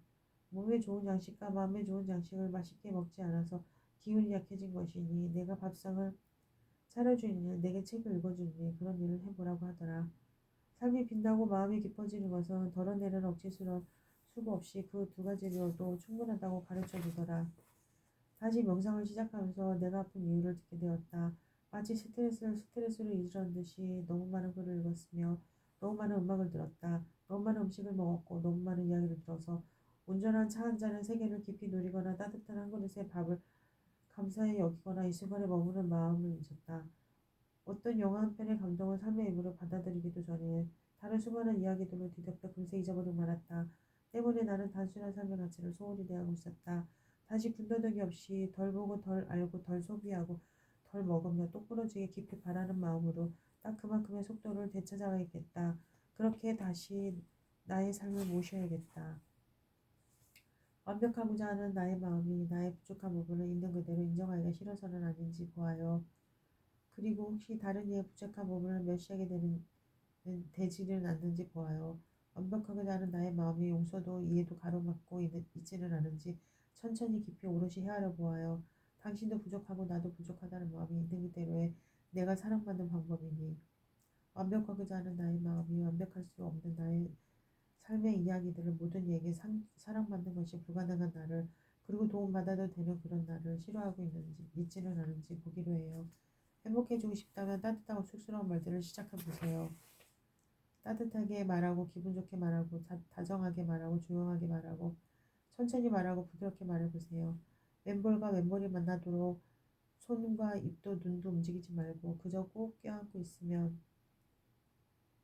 A: 몸에 좋은 양식과 마음에 좋은 양식을 맛있게 먹지 않아서 기운이 약해진 것이니 내가 밥상을 차려주는 일, 내게 책을 읽어주는 일, 그런 일을 해보라고 하더라. 삶이 빛나고 마음이 깊어지는 것은 덜어내는 억지스러운 수고 없이 그 두 가지로도 충분하다고 가르쳐 주더라. 다시 명상을 시작하면서 내가 아픈 이유를 듣게 되었다. 마치 스트레스로 잊으려는 듯이 너무 많은 글을 읽었으며 너무 많은 음악을 들었다. 너무 많은 음식을 먹었고 너무 많은 이야기를 들어서 온전한 차 한 잔은 세계를 깊이 누리거나 따뜻한 한 그릇의 밥을 감사히 여기거나 이 순간에 머무는 마음을 잊었다. 어떤 영화 한 편의 감동을 삶의 일부로 받아들이기도 전에 다른 수많은 이야기들로 뒤덮여 금세 잊어버리고 말았다. 때문에 나는 단순한 삶의 가치를 소홀히 대하고 있었다. 다시 군더더기 없이 덜 보고 덜 알고 덜 소비하고 덜 먹으며 똑부러지게 깊이 바라는 마음으로 딱 그만큼의 속도를 되찾아야겠다. 그렇게 다시 나의 삶을 모셔야겠다. 완벽하고자 하는 나의 마음이 나의 부족한 부분을 있는 그대로 인정하기가 싫어서는 아닌지 보아요. 그리고 혹시 다른 이의 부족한 부분을 멸시하게 되지는 않는지 보아요. 완벽하게 다른 나의 마음이 용서도 이해도 가로막고 있지는 않은지 천천히 깊이 오롯이 헤아려 보아요. 당신도 부족하고 나도 부족하다는 마음이 있는 그대로의 내가 사랑받는 방법이니 완벽하고자 하는 나의 마음이 완벽할 수 없는 나의 삶의 이야기들을 모든 이에게 사랑받는 것이 불가능한 나를 그리고 도움받아도 되는 그런 나를 싫어하고 있지는 않은지 보기로 해요. 행복해지고 싶다면 따뜻하고 쑥스러운 말들을 시작해 보세요. 따뜻하게 말하고 기분 좋게 말하고 다정하게 말하고 조용하게 말하고 천천히 말하고 부드럽게 말해보세요. 왼볼과 왼볼이 만나도록 손과 입도 눈도 움직이지 말고 그저 꼭 껴안고 있으면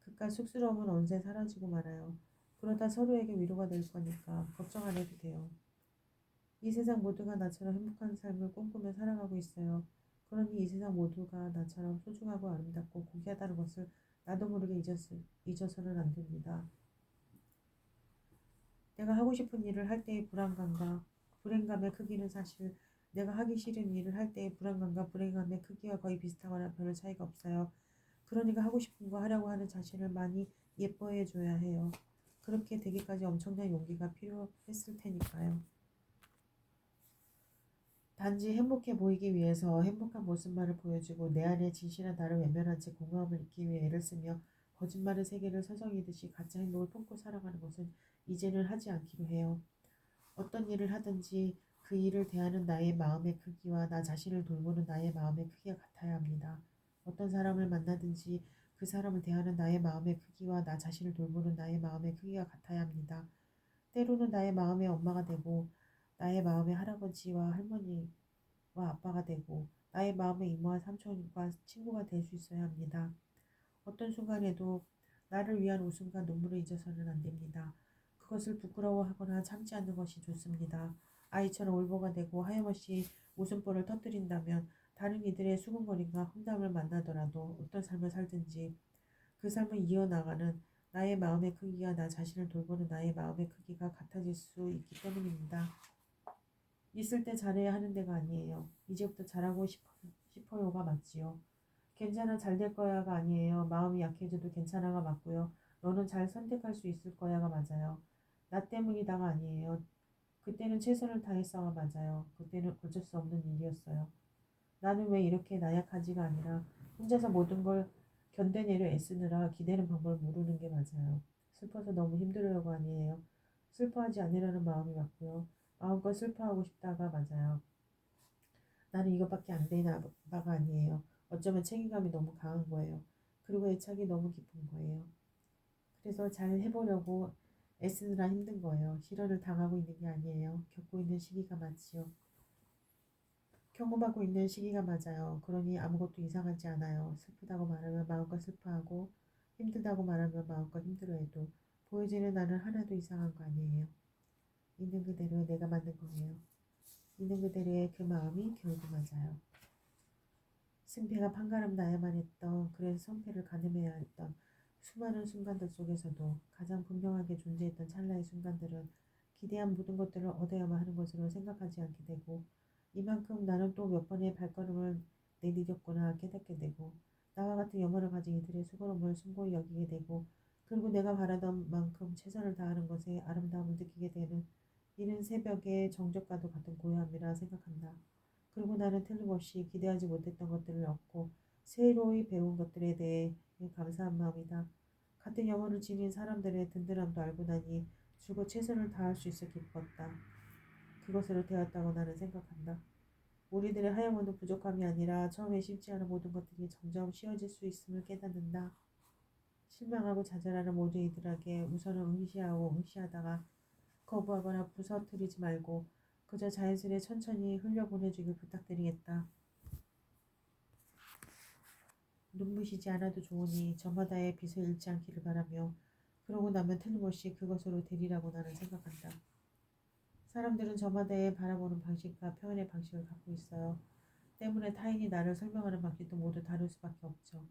A: 그깟 쑥스러움은 언제 사라지고 말아요. 그러다 서로에게 위로가 될 거니까 걱정 안 해도 돼요. 이 세상 모두가 나처럼 행복한 삶을 꿈꾸며 살아가고 있어요. 그러니 이 세상 모두가 나처럼 소중하고 아름답고 고귀하다는 것을 나도 모르게 잊어서는 안 됩니다. 내가 하고 싶은 일을 할 때의 불행감의 크기는 사실 내가 하기 싫은 일을 할 때의 불안감과 불행감의 크기와 거의 비슷하거나 별 차이가 없어요. 그러니까 하고 싶은 거 하려고 하는 자신을 많이 예뻐해 줘야 해요. 그렇게 되기까지 엄청난 용기가 필요했을 테니까요. 단지 행복해 보이기 위해서 행복한 모습만을 보여주고 내 안에 진실한 나를 외면한 채 공허함을 잊기 위해 애를 쓰며 거짓말의 세계를 서성이듯이 가짜 행복을 품고 살아가는 것은 이제는 하지 않기로 해요. 어떤 일을 하든지 그 일을 대하는 나의 마음의 크기와 나 자신을 돌보는 나의 마음의 크기가 같아야 합니다. 어떤 사람을 만나든지 그 사람을 대하는 나의 마음의 크기와 나 자신을 돌보는 나의 마음의 크기가 같아야 합니다. 때로는 나의 마음의 엄마가 되고 나의 마음의 할아버지와 할머니와 아빠가 되고 나의 마음의 이모와 삼촌과 친구가 될 수 있어야 합니다. 어떤 순간에도 나를 위한 웃음과 눈물을 잊어서는 안 됩니다. 그것을 부끄러워하거나 참지 않는 것이 좋습니다. 아이처럼 울보가 되고 하염없이 웃음보를 터뜨린다면 다른 이들의 수군거림과 험담을 만나더라도 어떤 삶을 살든지 그 삶을 이어나가는 나의 마음의 크기와 나 자신을 돌보는 나의 마음의 크기가 같아질 수 있기 때문입니다. 있을 때 잘해야 하는 데가 아니에요. 이제부터 잘하고 싶어요가 맞지요. 괜찮아 잘 될 거야가 아니에요. 마음이 약해져도 괜찮아가 맞고요. 너는 잘 선택할 수 있을 거야가 맞아요. 나 때문이다가 아니에요. 그때는 최선을 다했어가 맞아요. 그때는 어쩔 수 없는 일이었어요. 나는 왜 이렇게 나약하지가 아니라 혼자서 모든 걸 견뎌내려 애쓰느라 기대는 방법을 모르는 게 맞아요. 슬퍼서 너무 힘들어요가 아니에요. 슬퍼하지 않으려는 마음이 맞고요. 마음껏 슬퍼하고 싶다가 맞아요. 나는 이것밖에 안 되나 봐가 아니에요. 어쩌면 책임감이 너무 강한 거예요. 그리고 애착이 너무 깊은 거예요. 그래서 잘 해보려고 애쓰느라 힘든 거예요. 실현을 당하고 있는 게 아니에요. 겪고 있는 시기가 맞지요. 경험하고 있는 시기가 맞아요. 그러니 아무것도 이상하지 않아요. 슬프다고 말하면 마음껏 슬퍼하고 힘들다고 말하면 마음껏 힘들어해도 보여지는 나는 하나도 이상한 거 아니에요. 있는 그대로 내가 만든 거예요. 있는 그대로의 그 마음이 결국 맞아요. 승패가 판가름 나야만 했던 그래서 성패를 가늠해야 했던 수많은 순간들 속에서도 가장 분명하게 존재했던 찰나의 순간들은 기대한 모든 것들을 얻어야만 하는 것으로 생각하지 않게 되고 이만큼 나는 또 몇 번의 발걸음을 내디뎠구나 깨닫게 되고 나와 같은 영혼을 가진 이들의 수고로움을 숭고히 여기게 되고 그리고 내가 바라던 만큼 최선을 다하는 것에 아름다움을 느끼게 되는 이른 새벽의 정적과도 같은 고요함이라 생각한다. 그리고 나는 틀림없이 기대하지 못했던 것들을 얻고 새로이 배운 것들에 대해 감사한 마음이다. 같은 영혼을 지닌 사람들의 든든함도 알고 나니 줄곧 최선을 다할 수 있어 기뻤다. 그것으로 되었다고 나는 생각한다. 우리들의 하염없는 부족함이 아니라 처음에 쉽지 않은 모든 것들이 점점 쉬워질 수 있음을 깨닫는다. 실망하고 좌절하는 모든 이들에게 우선은 응시하고 응시하다가 거부하거나 부서뜨리지 말고 그저 자연스레 천천히 흘려보내주길 부탁드리겠다. 눈부시지 않아도 좋으니 저마다의 빛을 잃지 않기를 바라며 그러고 나면 틀림없이 그것으로 되리라고 나는 생각한다. 사람들은 저마다의 바라보는 방식과 표현의 방식을 갖고 있어요. 때문에 타인이 나를 설명하는 방식도 모두 다를 수밖에 없죠.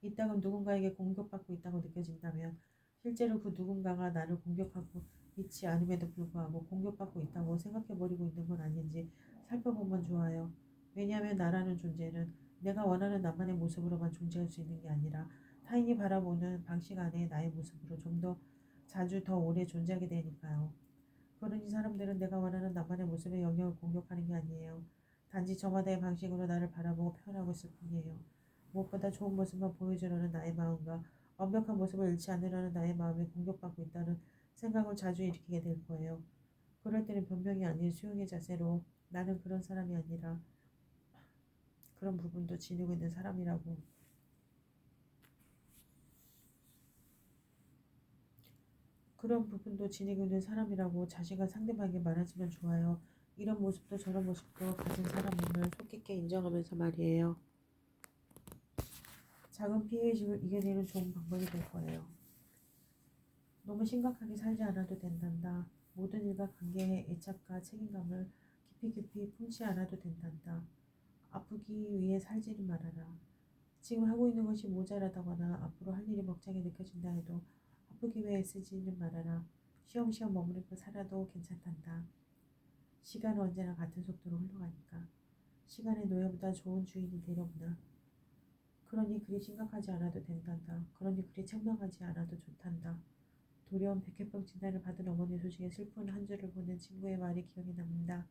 A: 이따금 누군가에게 공격받고 있다고 느껴진다면 실제로 그 누군가가 나를 공격하고 있지 않음에도 불구하고 공격받고 있다고 생각해버리고 있는 건 아닌지 살펴보면 좋아요. 왜냐하면 나라는 존재는 내가 원하는 나만의 모습으로만 존재할 수 있는 게 아니라 타인이 바라보는 방식 안에 나의 모습으로 좀 더 자주 더 오래 존재하게 되니까요. 그러니 사람들은 내가 원하는 나만의 모습에 영역을 공격하는 게 아니에요. 단지 저마다의 방식으로 나를 바라보고 표현하고 있을 뿐이에요. 무엇보다 좋은 모습만 보여주려는 나의 마음과 완벽한 모습을 잃지 않으려는 나의 마음에 공격받고 있다는 생각을 자주 일으키게 될 거예요. 그럴 때는 변명이 아닌 수용의 자세로 나는 그런 사람이 아니라 그런 부분도 지니고 있는 사람이라고 자신과 상대방에게 말하지만 좋아요. 이런 모습도 저런 모습도 가진 사람임을 속 깊게 인정하면서 말이에요. 작은 피해의식을 이겨내는 좋은 방법이 될 거예요. 너무 심각하게 살지 않아도 된단다. 모든 일과 관계에 애착과 책임감을 깊이 품지 않아도 된단다. 아프기 위해 살지는 말아라. 지금 하고 있는 것이 모자라다거나 앞으로 할 일이 벅차게 느껴진다 해도 아프기 위해 애쓰지는 말아라. 쉬엄쉬엄 머무르고 살아도 괜찮단다. 시간은 언제나 같은 속도로 흘러가니까. 시간의 노예보다 좋은 주인이 되려구나. 그러니 그리 심각하지 않아도 된단다. 그러니 그리 책망하지 않아도 좋단다. 도련 백혈병 진단을 받은 어머니 소식에 슬픈 한 줄을 보낸 친구의 말이 기억에 남는다.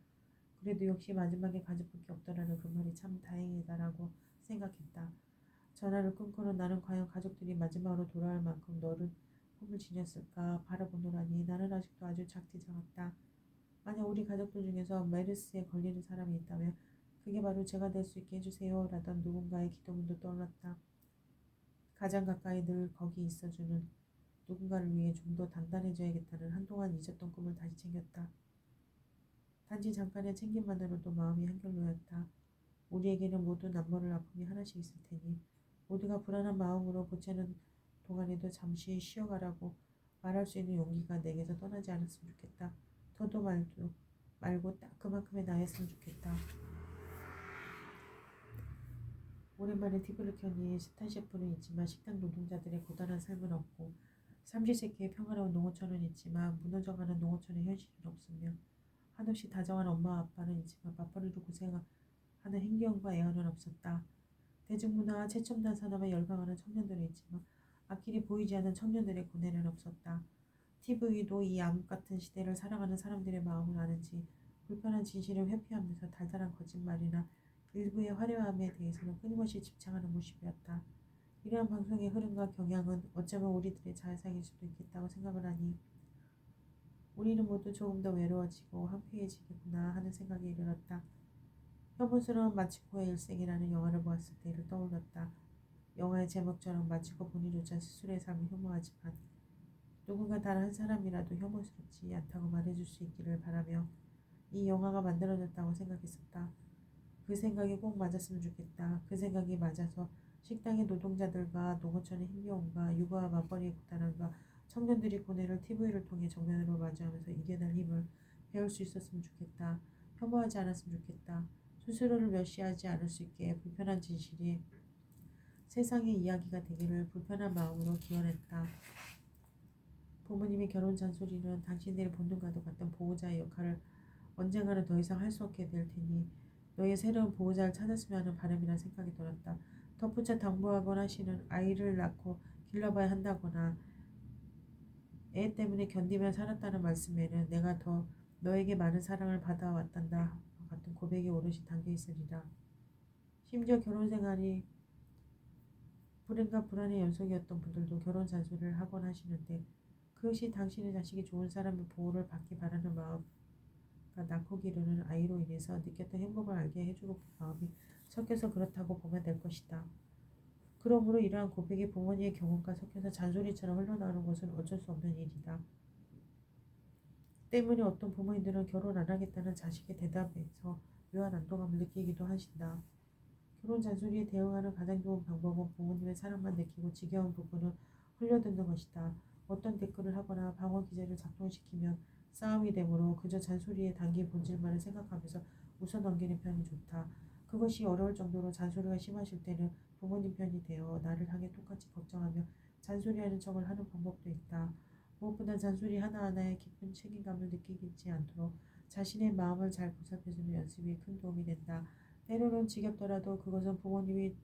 A: 그래도 역시 마지막에 가족밖에 없더라는 그 말이 참 다행이다라고 생각했다. 전화를 끊고는 나는 과연 가족들이 마지막으로 돌아올 만큼 너른 꿈을 지녔을까 바라보노라니 나는 아직도 아주 작디작았다. 만약 우리 가족들 중에서 메르스에 걸리는 사람이 있다면 그게 바로 제가 될 수 있게 해주세요 라던 누군가의 기도문도 떠올랐다. 가장 가까이 늘 거기 있어주는 누군가를 위해 좀 더 단단해져야겠다는 한동안 잊었던 꿈을 다시 챙겼다. 단지 잠깐의 챙김만으로도 마음이 한결 놓였다. 우리에게는 모두 남모를 아픔이 하나씩 있을 테니 모두가 불안한 마음으로 보채는 동안에도 잠시 쉬어가라고 말할 수 있는 용기가 내게서 떠나지 않았으면 좋겠다. 더도 말도 말고 딱 그만큼의 나였으면 좋겠다. 오랜만에 TV를 켜니 스타 셰프는 있지만 식당 노동자들의 고단한 삶은 없고 삼시세끼의 평화로운 농어촌은 있지만 무너져가는 농어촌의 현실은 없으며 한없이 다정한 엄마 아빠는 있지만 맞벌이로 고생하는 행기형과 애언은 없었다. 대중문화와 최첨단 산업에 열광하는 청년들은 있지만 앞길이 보이지 않는 청년들의 고뇌는 없었다. TV도 이 암흑 같은 시대를 살아가는 사람들의 마음을 아는지 불편한 진실을 회피하면서 달달한 거짓말이나 일부의 화려함에 대해서는 끊임없이 집착하는 모습이었다. 이러한 방송의 흐름과 경향은 어쩌면 우리들의 자회사일 수도 있겠다고 생각을 하니 우리는 모두 조금 더 외로워지고 한패해지겠구나 하는 생각에 이르렀다. 혐오스러운 마치코의 일생이라는 영화를 보았을 때 이를 떠올렸다. 영화의 제목처럼 마치코 본인조차 스스로의 삶을 혐오하지만 누군가 단 한 사람이라도 혐오스럽지 않다고 말해줄 수 있기를 바라며 이 영화가 만들어졌다고 생각했었다. 그 생각이 꼭 맞았으면 좋겠다. 그 생각이 맞아서 식당의 노동자들과 농어촌의 힘겨움과 육아와 맞벌이의 고단함과 청년들이 고뇌를 TV를 통해 정면으로 마주하면서 이겨낼 힘을 배울 수 있었으면 좋겠다. 혐오하지 않았으면 좋겠다. 스스로를 멸시하지 않을 수 있게 불편한 진실이 세상의 이야기가 되기를 불편한 마음으로 기원했다. 부모님의 결혼 잔소리는 당신들의 본능과도 같은 보호자의 역할을 언젠가는 더 이상 할 수 없게 될 테니 너의 새로운 보호자를 찾았으면 하는 바람이란 생각이 들었다. 덧붙여 당부하곤 하시는 아이를 낳고 길러봐야 한다거나 애 때문에 견디며 살았다는 말씀에는 내가 더 너에게 많은 사랑을 받아왔단다 같은 고백이 오롯이 담겨있으리라. 심지어 결혼 생활이 불행과 불안의 연속이었던 분들도 결혼 잔소리를 하곤 하시는데 그것이 당신의 자식이 좋은 사람의 보호를 받기 바라는 마음과 낳고 기르는 아이로 인해서 느꼈던 행복을 알게 해주고 마음이 섞여서 그렇다고 보면 될 것이다. 그러므로 이러한 고백이 부모님의 경험과 섞여서 잔소리처럼 흘러나오는 것은 어쩔 수 없는 일이다. 때문에 어떤 부모님들은 결혼 안 하겠다는 자식의 대답에서 묘한 안도감을 느끼기도 하신다. 결혼 잔소리에 대응하는 가장 좋은 방법은 부모님의 사랑만 느끼고 지겨운 부분은 흘려듣는 것이다. 어떤 댓글을 하거나 방어 기제를 작동시키면 싸움이 되므로 그저 잔소리에 담긴 본질만을 생각하면서 웃어 넘기는 편이 좋다. 그것이 어려울 정도로 잔소리가 심하실 때는 부모님 편이 되어 나를 향해 똑같이 걱정하며 잔소리하는 척을 하는 방법도 있다. 무엇보다 잔소리 하나하나에 깊은 책임감을 느끼지 않도록 자신의 마음을 잘 보살펴주는 연습이 큰 도움이 된다. 때로는 지겹더라도 그것은 부모님이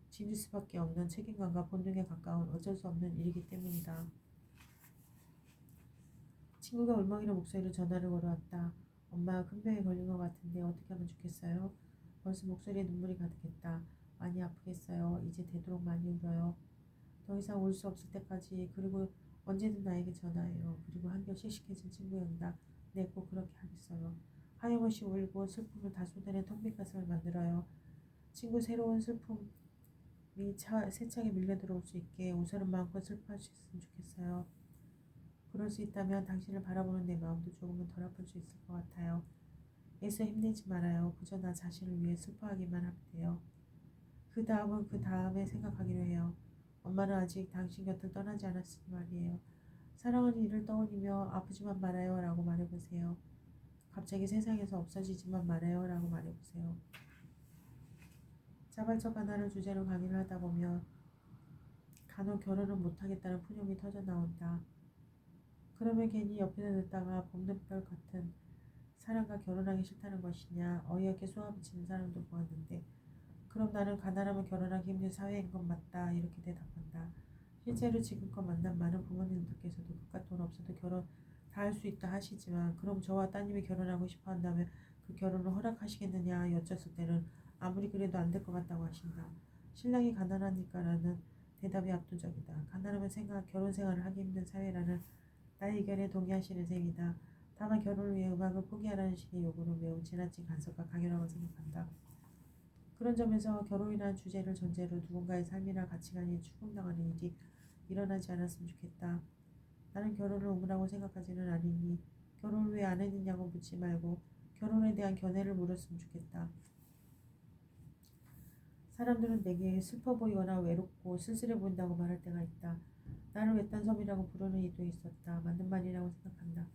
A: 지닐 수밖에 없는 책임감과 본능에 가까운 어쩔 수 없는 일이기 때문이다. 친구가 울먹이는 목소리로 전화를 걸어왔다. 엄마 큰 병에 걸린 것 같은데 어떻게 하면 좋겠어요? 벌써 목소리에 눈물이 가득했다. 많이 아프겠어요. 이제 되도록 많이 울어요. 더 이상 울 수 없을 때까지. 그리고 언제든 나에게 전화해요. 그리고 한결 씩씩해진 친구의 응답. 네, 꼭 그렇게 하겠어요. 하염없이 울고 슬픔을 다 쏟아낸 텅 빈 가슴을 만들어요. 친구 새로운 슬픔이 세차게 밀려 들어올 수 있게 우선은 마음껏 슬퍼할 수 있으면 좋겠어요. 그럴 수 있다면 당신을 바라보는 내 마음도 조금은 덜 아플 수 있을 것 같아요. 애써 힘내지 말아요. 그저 나 자신을 위해 슬퍼하기만 하면 돼요. 그 다음은 그 다음에 생각하기로 해요. 엄마는 아직 당신 곁을 떠나지 않았으니 말이에요. 사랑하는 이를 떠올리며 아프지만 말아요 라고 말해보세요. 갑자기 세상에서 없어지지만 말아요 라고 말해보세요. 자발적 하나를 주제로 강의를 하다 보면 간혹 결혼을 못하겠다는 푸념이 터져 나온다. 그러면 괜히 옆에서 듣다가 봄눈별 같은 사람과 결혼하기 싫다는 것이냐 어이없게 쏘아붙이는 사람도 보았는데 그럼 나는 가난하면 결혼하기 힘든 사회인 것 맞다 이렇게 대답한다. 실제로 지금껏 만난 많은 부모님들께서도 그깟 돈 없어도 결혼 다 할 수 있다 하시지만 그럼 저와 따님이 결혼하고 싶어 한다면 그 결혼을 허락하시겠느냐 여쭸을 때는 아무리 그래도 안 될 것 같다고 하신다. 신랑이 가난하니까라는 대답이 압도적이다. 가난하면 결혼 생활을 하기 힘든 사회라는 나의 의견에 동의하시는 셈이다. 다만 결혼을 위해 음악을 포기하라는 식의 요구는 매우 지나친 간섭과 강요라고 생각한다. 그런 점에서 결혼이라는 주제를 전제로 누군가의 삶이나 가치관이 추궁당하는 일이 일어나지 않았으면 좋겠다. 나는 결혼을 의무라고 생각하지는 않으니 결혼을 왜 안 했느냐고 묻지 말고 결혼에 대한 견해를 물었으면 좋겠다. 사람들은 내게 슬퍼 보이거나 외롭고 쓸쓸해 보인다고 말할 때가 있다. 나를 외딴 섬이라고 부르는 이도 있었다. 맞는 말이라고 생각한다.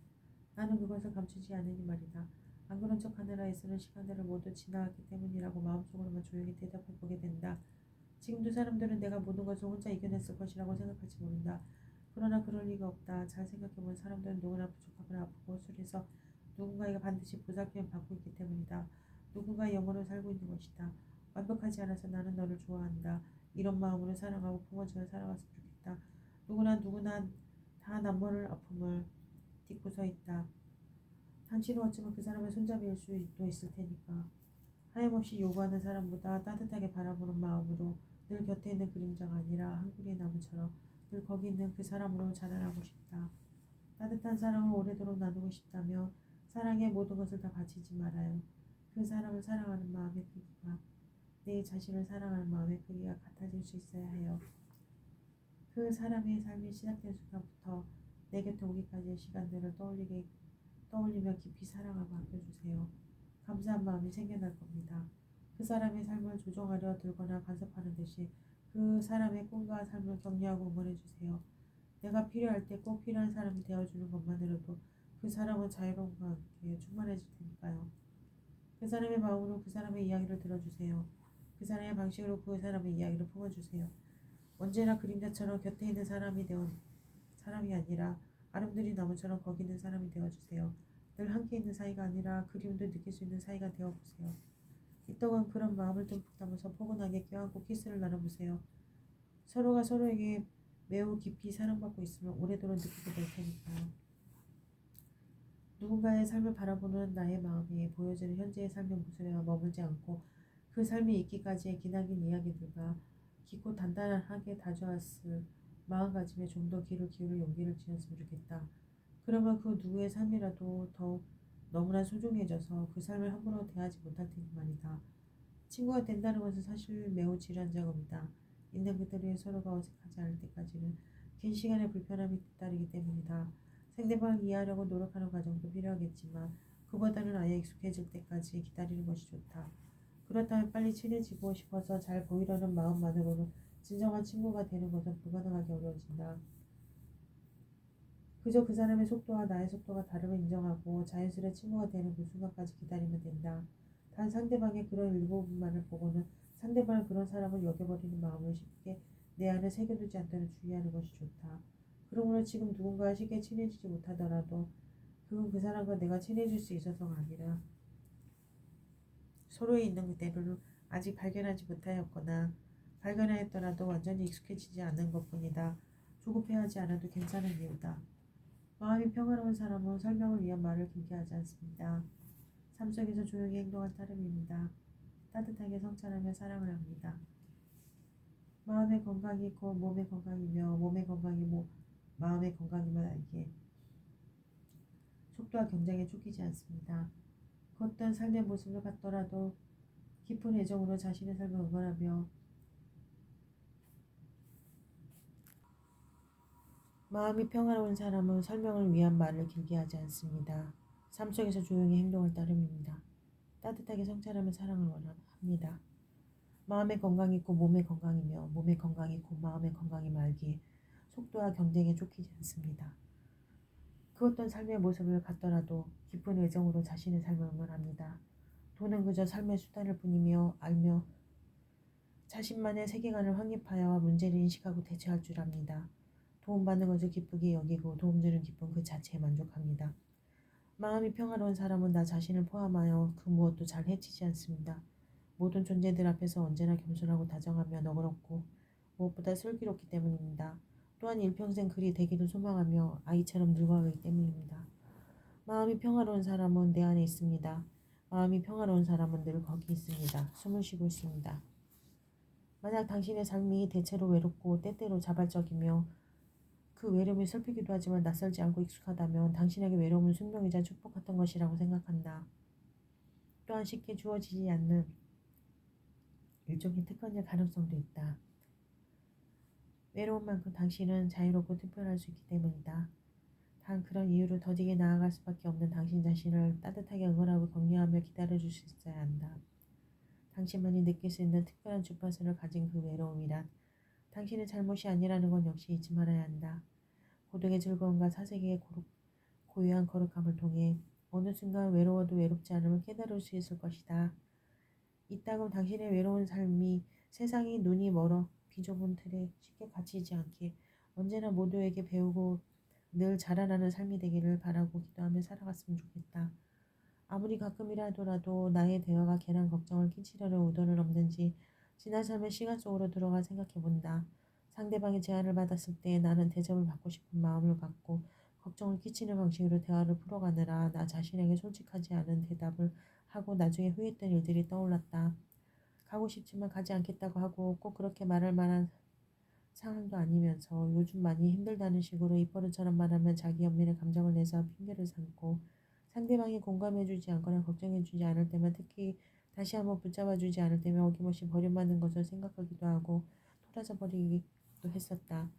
A: 나는 그것을 감추지 않으니 말이다. 안 그런 척 하느라 애쓰는 시간들을 모두 지나갔기 때문이라고 마음속으로만 조용히 대답해보게 된다. 지금도 사람들은 내가 모든 것을 혼자 이겨냈을 것이라고 생각할지 모른다. 그러나 그럴 리가 없다. 잘 생각해보면 사람들은 누구나 부족하거나 아프고 허술해서 누군가에게 반드시 보살핌을 받고 있기 때문이다. 누군가의 영혼을 살고 있는 것이다. 완벽하지 않아서 나는 너를 좋아한다. 이런 마음으로 사랑하고 품어주며 살아갔으면 좋겠다. 누구나 다 남모를 아픔을 딛고 서 있다. 당신은 어쩌면 그 사람의 손잡이일 수도 있을 테니까. 하염없이 요구하는 사람보다 따뜻하게 바라보는 마음으로 늘 곁에 있는 그림자가 아니라 한 그루의 나무처럼 늘 거기 있는 그 사람으로 자라나고 싶다. 따뜻한 사랑을 오래도록 나누고 싶다며 사랑의 모든 것을 다 바치지 말아요. 그 사람을 사랑하는 마음의 크기가 내 자신을 사랑하는 마음의 크기가 같아질 수 있어야 해요. 그 사람의 삶이 시작된 순간부터 내 곁에 오기까지의 시간들을 떠올리며 깊이 사랑하고 아껴주세요. 감사한 마음이 생겨날 겁니다. 그 사람의 삶을 조종하려 들거나 간섭하는 대신 그 사람의 꿈과 삶을 격려하고 응원해주세요. 내가 필요할 때 꼭 필요한 사람이 되어주는 것만으로도 그 사람은 자유로움과 함께 충만해질 테니까요. 그 사람의 마음으로 그 사람의 이야기를 들어주세요. 그 사람의 방식으로 그 사람의 이야기를 품어주세요. 언제나 그림자처럼 곁에 있는 사람이 아니라 아름드린 나무처럼 거기 있는 사람이 되어주세요. 늘 함께 있는 사이가 아니라 그리움도 느낄 수 있는 사이가 되어보세요. 이 동안 그런 마음을 듬뿍 담아서 포근하게 껴안고 키스를 나눠보세요. 서로가 서로에게 매우 깊이 사랑받고 있으면 오래도록 느끼게 될 테니까요. 누군가의 삶을 바라보는 나의 마음이 보여지는 현재의 삶의 모습에만 머물지 않고 그 삶이 있기까지의 기나긴 이야기들과 깊고 단단하게 다져왔을 마음가짐에 좀 더 귀를 기울일 용기를 지녔으면 좋겠다. 그러면 그 누구의 삶이라도 더욱 너무나 소중해져서 그 삶을 함부로 대하지 못할 테니 말이다. 친구가 된다는 것은 사실 매우 지루한 작업이다. 있는 그대로의 서로가 어색하지 않을 때까지는 긴 시간의 불편함이 뒤따르기 때문이다. 상대방을 이해하려고 노력하는 과정도 필요하겠지만 그보다는 아예 익숙해질 때까지 기다리는 것이 좋다. 그렇다면 빨리 친해지고 싶어서 잘 보이려는 마음만으로는 진정한 친구가 되는 것은 불가능하게 어려워진다. 그저 그 사람의 속도와 나의 속도가 다름을 인정하고 자연스레 친구가 되는 그 순간까지 기다리면 된다. 단 상대방의 그런 일부분만을 보고는 상대방을 그런 사람을 여겨버리는 마음을 쉽게 내 안에 새겨두지 않도록 주의하는 것이 좋다. 그러므로 지금 누군가와 쉽게 친해지지 못하더라도 그건 그 사람과 내가 친해질 수 있어서가 아니라 서로에 있는 그대를 아직 발견하지 못하였거나 발견하였더라도 완전히 익숙해지지 않는 것뿐이다. 조급해하지 않아도 괜찮은 이유다. 마음이 평화로운 사람은 설명을 위한 말을 길게 하지 않습니다. 삶 속에서 조용히 행동할 따름입니다. 따뜻하게 성찰하며 사랑을 합니다. 마음의 건강이 있고 몸의 건강이며 몸의 건강이 마음의 건강임을 알기에 속도와 경쟁에 쫓기지 않습니다. 그 어떤 삶의 모습을 갖더라도 깊은 애정으로 자신의 삶을 응원하며 마음이 평화로운 사람은 설명을 위한 말을 길게 하지 않습니다. 삶 속에서 조용히 행동할 따름입니다. 따뜻하게 성찰하며 사랑을 원합니다. 마음의 건강이 있고 몸의 건강이며 몸의 건강이 있고 마음의 건강이 말기에 속도와 경쟁에 쫓기지 않습니다. 그 어떤 삶의 모습을 갖더라도 깊은 애정으로 자신의 삶을 응원합니다. 돈은 그저 삶의 수단일 뿐이며 알며 자신만의 세계관을 확립하여 문제를 인식하고 대처할 줄 압니다. 도움받는 것을 기쁘게 여기고 도움주는 기쁨 그 자체에 만족합니다. 마음이 평화로운 사람은 나 자신을 포함하여 그 무엇도 잘 해치지 않습니다. 모든 존재들 앞에서 언제나 겸손하고 다정하며 너그럽고 무엇보다 슬기롭기 때문입니다. 또한 일평생 그리 되기를 소망하며 아이처럼 늙어가기 때문입니다. 마음이 평화로운 사람은 내 안에 있습니다. 마음이 평화로운 사람은 늘 거기 있습니다. 숨을 쉬고 있습니다. 만약 당신의 삶이 대체로 외롭고 때때로 자발적이며 그 외로움이 슬프기도 하지만 낯설지 않고 익숙하다면 당신에게 외로움은 숙명이자 축복 같은 것이라고 생각한다. 또한 쉽게 주어지지 않는 일종의 특권일 가능성도 있다. 외로움만큼 당신은 자유롭고 특별할 수 있기 때문이다. 단 그런 이유로 더디게 나아갈 수밖에 없는 당신 자신을 따뜻하게 응원하고 격려하며 기다려줄 수 있어야 한다. 당신만이 느낄 수 있는 특별한 주파수를 가진 그 외로움이란 당신의 잘못이 아니라는 건 역시 잊지 말아야 한다. 고독의 즐거움과 사색의 고유한 거룩함을 통해 어느 순간 외로워도 외롭지 않음을 깨달을 수 있을 것이다. 이따금 당신의 외로운 삶이 세상이 눈이 멀어 비좁은 틀에 쉽게 갇히지 않게 언제나 모두에게 배우고 늘 자라나는 삶이 되기를 바라고 기도하며 살아갔으면 좋겠다. 아무리 가끔이라도 나의 대화가 괜한 걱정을 끼치려는 의도는 없는지 지난 삶의 시간 속으로 들어가 생각해본다. 상대방의 제안을 받았을 때 나는 대접을 받고 싶은 마음을 갖고 걱정을 끼치는 방식으로 대화를 풀어가느라 나 자신에게 솔직하지 않은 대답을 하고 나중에 후회했던 일들이 떠올랐다. 가고 싶지만 가지 않겠다고 하고 꼭 그렇게 말할 만한 상황도 아니면서 요즘 많이 힘들다는 식으로 입버릇처럼 말하면 자기 연민의 감정을 내서 핑계를 삼고 상대방이 공감해주지 않거나 걱정해주지 않을 때만 특히 다시 한번 붙잡아주지 않을 때면 어김없이 버림받는 것을 생각하기도 하고 토라져 버리기도 했었다.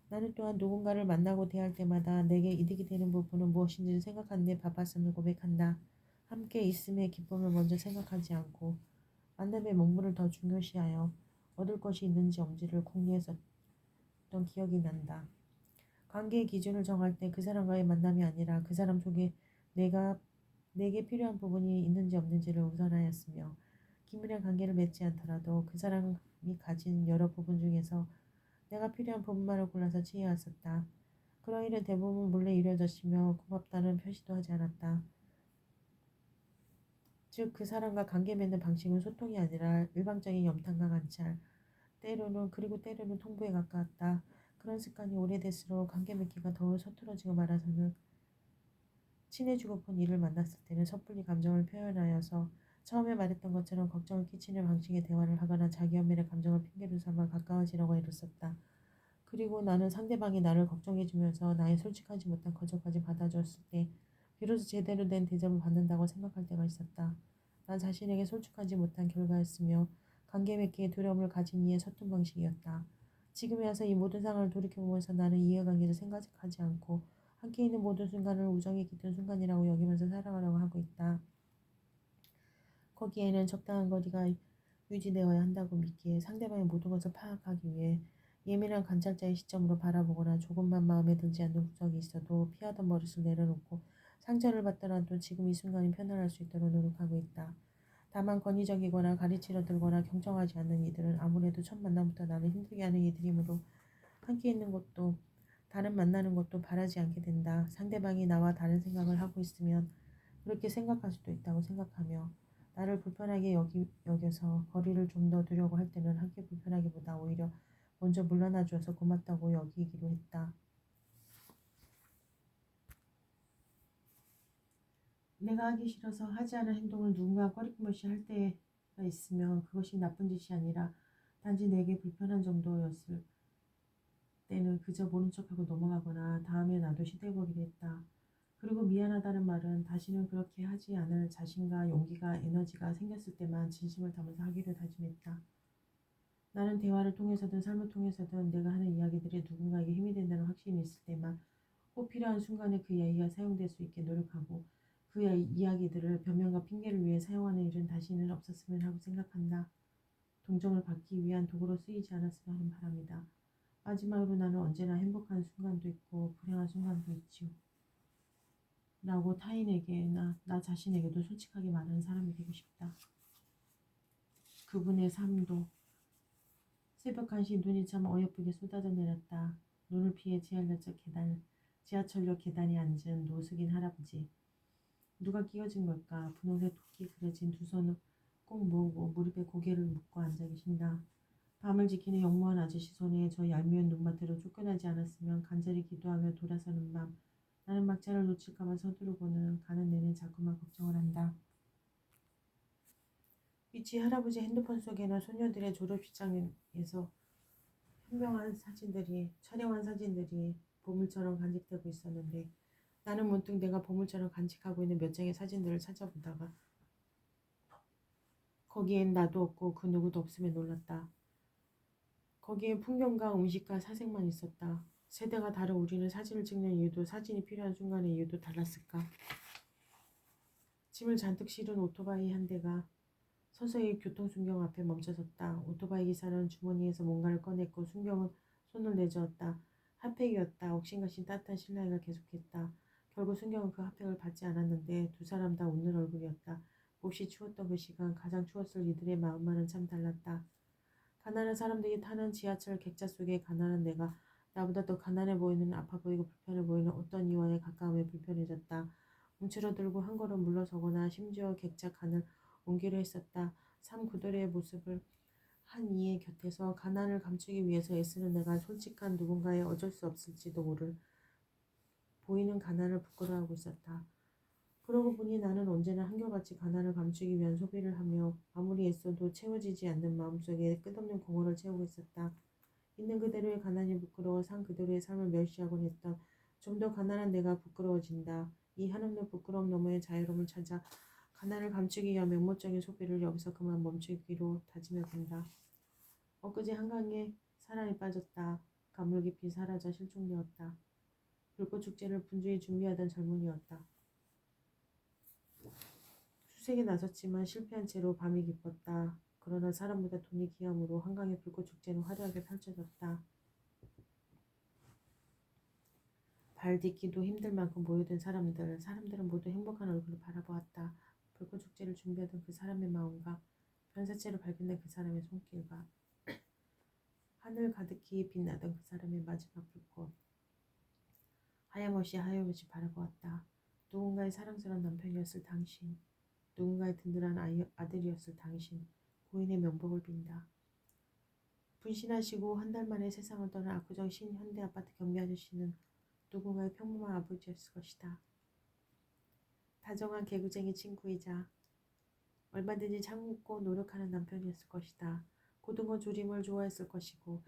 A: 나는 또한 누군가를 만나고 대할 때마다 내게 이득이 되는 부분은 무엇인지를 생각하는 데 바빴음을 고백한다. 함께 있음의 기쁨을 먼저 생각하지 않고 만남의 명분을 더 중요시하여 얻을 것이 있는지 없는지를 궁리했었던 기억이 난다. 관계의 기준을 정할 때 그 사람과의 만남이 아니라 그 사람 속에 내게 필요한 부분이 있는지 없는지를 우선하였으며 긴밀한 관계를 맺지 않더라도 그 사람이 가진 여러 부분 중에서 내가 필요한 부분만을 골라서 취해왔었다. 그런 일은 대부분 몰래 이루어졌으며 고맙다는 표시도 하지 않았다. 즉 그 사람과 관계 맺는 방식은 소통이 아니라 일방적인 염탐과 관찰, 때로는 통보에 가까웠다. 그런 습관이 오래될수록 관계 맺기가 더욱 서툴어지고 말아서는 친해지고픈 이를 만났을 때는 섣불리 감정을 표현하여서 처음에 말했던 것처럼 걱정을 끼치는 방식의 대화를 하거나 자기 연민의 감정을 핑계로 삼아 가까워지려고 애썼다. 그리고 나는 상대방이 나를 걱정해주면서 나의 솔직하지 못한 거절까지 받아줬을 때 비로소 제대로 된 대접을 받는다고 생각할 때가 있었다. 난 자신에게 솔직하지 못한 결과였으며 관계 맺기에 두려움을 가진 이의 서툰 방식이었다. 지금에 와서 이 모든 상황을 돌이켜보면서 나는 이해관계를 생각하지 않고 함께 있는 모든 순간을 우정이 깃든 순간이라고 여기면서 살아가려고 하고 있다. 거기에는 적당한 거리가 유지되어야 한다고 믿기에 상대방의 모든 것을 파악하기 위해 예민한 관찰자의 시점으로 바라보거나 조금만 마음에 들지 않는 구석이 있어도 피하던 버릇을 내려놓고 상처를 받더라도 지금 이 순간이 편안할 수 있도록 노력하고 있다. 다만 권위적이거나 가르치려 들거나 경청하지 않는 이들은 아무래도 첫 만남부터 나를 힘들게 하는 이들이므로 함께 있는 것도 다른 만나는 것도 바라지 않게 된다. 상대방이 나와 다른 생각을 하고 있으면 그렇게 생각할 수도 있다고 생각하며 나를 불편하게 여겨서 거리를 좀 더 두려고 할 때는 함께 불편하기보다 오히려 먼저 물러나 주어서 고맙다고 여기기로 했다. 내가 하기 싫어서 하지 않은 행동을 누군가 꺼리낌없이 할 때가 있으면 그것이 나쁜 짓이 아니라 단지 내게 불편한 정도였을 때는 그저 모른 척하고 넘어가거나 다음에 나도 시도해보기로 했다. 그리고 미안하다는 말은 다시는 그렇게 하지 않을 자신과 용기가 에너지가 생겼을 때만 진심을 담아서 하기로 다짐했다. 나는 대화를 통해서든 삶을 통해서든 내가 하는 이야기들이 누군가에게 힘이 된다는 확신이 있을 때만 꼭 필요한 순간에 그 이야기가 사용될 수 있게 노력하고 그 이야기들을 변명과 핑계를 위해 사용하는 일은 다시는 없었으면 하고 생각한다. 동정을 받기 위한 도구로 쓰이지 않았으면 하는 바람이다. 마지막으로 나는 언제나 행복한 순간도 있고 불행한 순간도 있지요. 라고 타인에게나 나 자신에게도 솔직하게 말하는 사람이 되고 싶다. 그분의 삶도 새벽 1시 눈이 참 어여쁘게 쏟아져 내렸다. 눈을 피해 지하철역 계단에 앉은 노숙인 할아버지. 누가 끼워진 걸까? 분홍색 토끼 그려진 두 손을 꼭 모으고 무릎에 고개를 묻고 앉아 계신다. 밤을 지키는 영무원 아저씨 손에 저 얄미운 눈밭으로 쫓겨나지 않았으면 간절히 기도하며 돌아서는 밤. 나는 막차를 놓칠까봐 서두르고는 가는 내내 자꾸만 걱정을 한다. 위치 할아버지 핸드폰 속에는 소녀들의 졸업식장에서 촬영한 사진들이 보물처럼 간직되고 있었는데 나는 문득 내가 보물처럼 간직하고 있는 몇 장의 사진들을 찾아보다가 거기엔 나도 없고 그 누구도 없음에 놀랐다. 거기엔 풍경과 음식과 사색만 있었다. 세대가 다른 우리는 사진을 찍는 이유도 사진이 필요한 순간의 이유도 달랐을까. 짐을 잔뜩 실은 오토바이 한 대가 서서히 교통순경 앞에 멈춰섰다. 오토바이 기사는 주머니에서 뭔가를 꺼냈고 순경은 손을 내저었다. 핫팩이었다. 옥신각신 따뜻한 실랑이가 계속했다. 결국 순경은 그 핫팩을 받지 않았는데 두 사람 다 웃는 얼굴이었다. 몹시 추웠던 그 시간 가장 추웠을 이들의 마음만은 참 달랐다. 가난한 사람들이 타는 지하철 객차 속에 가난한 내가 나보다 더 가난해 보이는 아파 보이고 불편해 보이는 어떤 이와의 가까움에 불편해졌다. 움츠러들고 한 걸음 물러서거나 심지어 객차 칸을 옮기려 했었다. 삶 그대로의 모습을 한 이의 곁에서 가난을 감추기 위해서 애쓰는 내가 솔직한 누군가의 어쩔 수 없을지도 모를 보이는 가난을 부끄러워하고 있었다. 그러고 보니 나는 언제나 한결같이 가난을 감추기 위한 소비를 하며 아무리 애써도 채워지지 않는 마음속에 끝없는 공허를 채우고 있었다. 있는 그대로의 가난이 부끄러워 산 그대로의 삶을 멸시하곤 했던 좀 더 가난한 내가 부끄러워진다. 이 한없는 부끄러움 너머의 자유로움을 찾아 가난을 감추기 위한 맹목적인 소비를 여기서 그만 멈추기로 다짐해 본다. 엊그제 한강에 사랑에 빠졌다. 가물 깊이 사라져 실종되었다. 불꽃 축제를 분주히 준비하던 젊은이였다. 수색에 나섰지만 실패한 채로 밤이 깊었다. 그러나 사람보다 돈이 귀함으로 한강의 불꽃 축제는 화려하게 펼쳐졌다. 발 딛기도 힘들 만큼 모여든 사람들은 모두 행복한 얼굴을 바라보았다. 불꽃 축제를 준비하던 그 사람의 마음과 변사체로 발견된 그 사람의 손길과 하늘 가득히 빛나던 그 사람의 마지막 불꽃. 하염없이 바라보았다. 누군가의 사랑스러운 남편이었을 당신, 누군가의 든든한 아들이었을 당신, 고인의 명복을 빈다. 분신하시고 한 달 만에 세상을 떠난 압구정 신현대아파트 경비 아저씨는 누군가의 평범한 아버지였을 것이다. 다정한 개구쟁이 친구이자 얼마든지 참고 노력하는 남편이었을 것이다. 고등어 조림을 좋아했을 것이고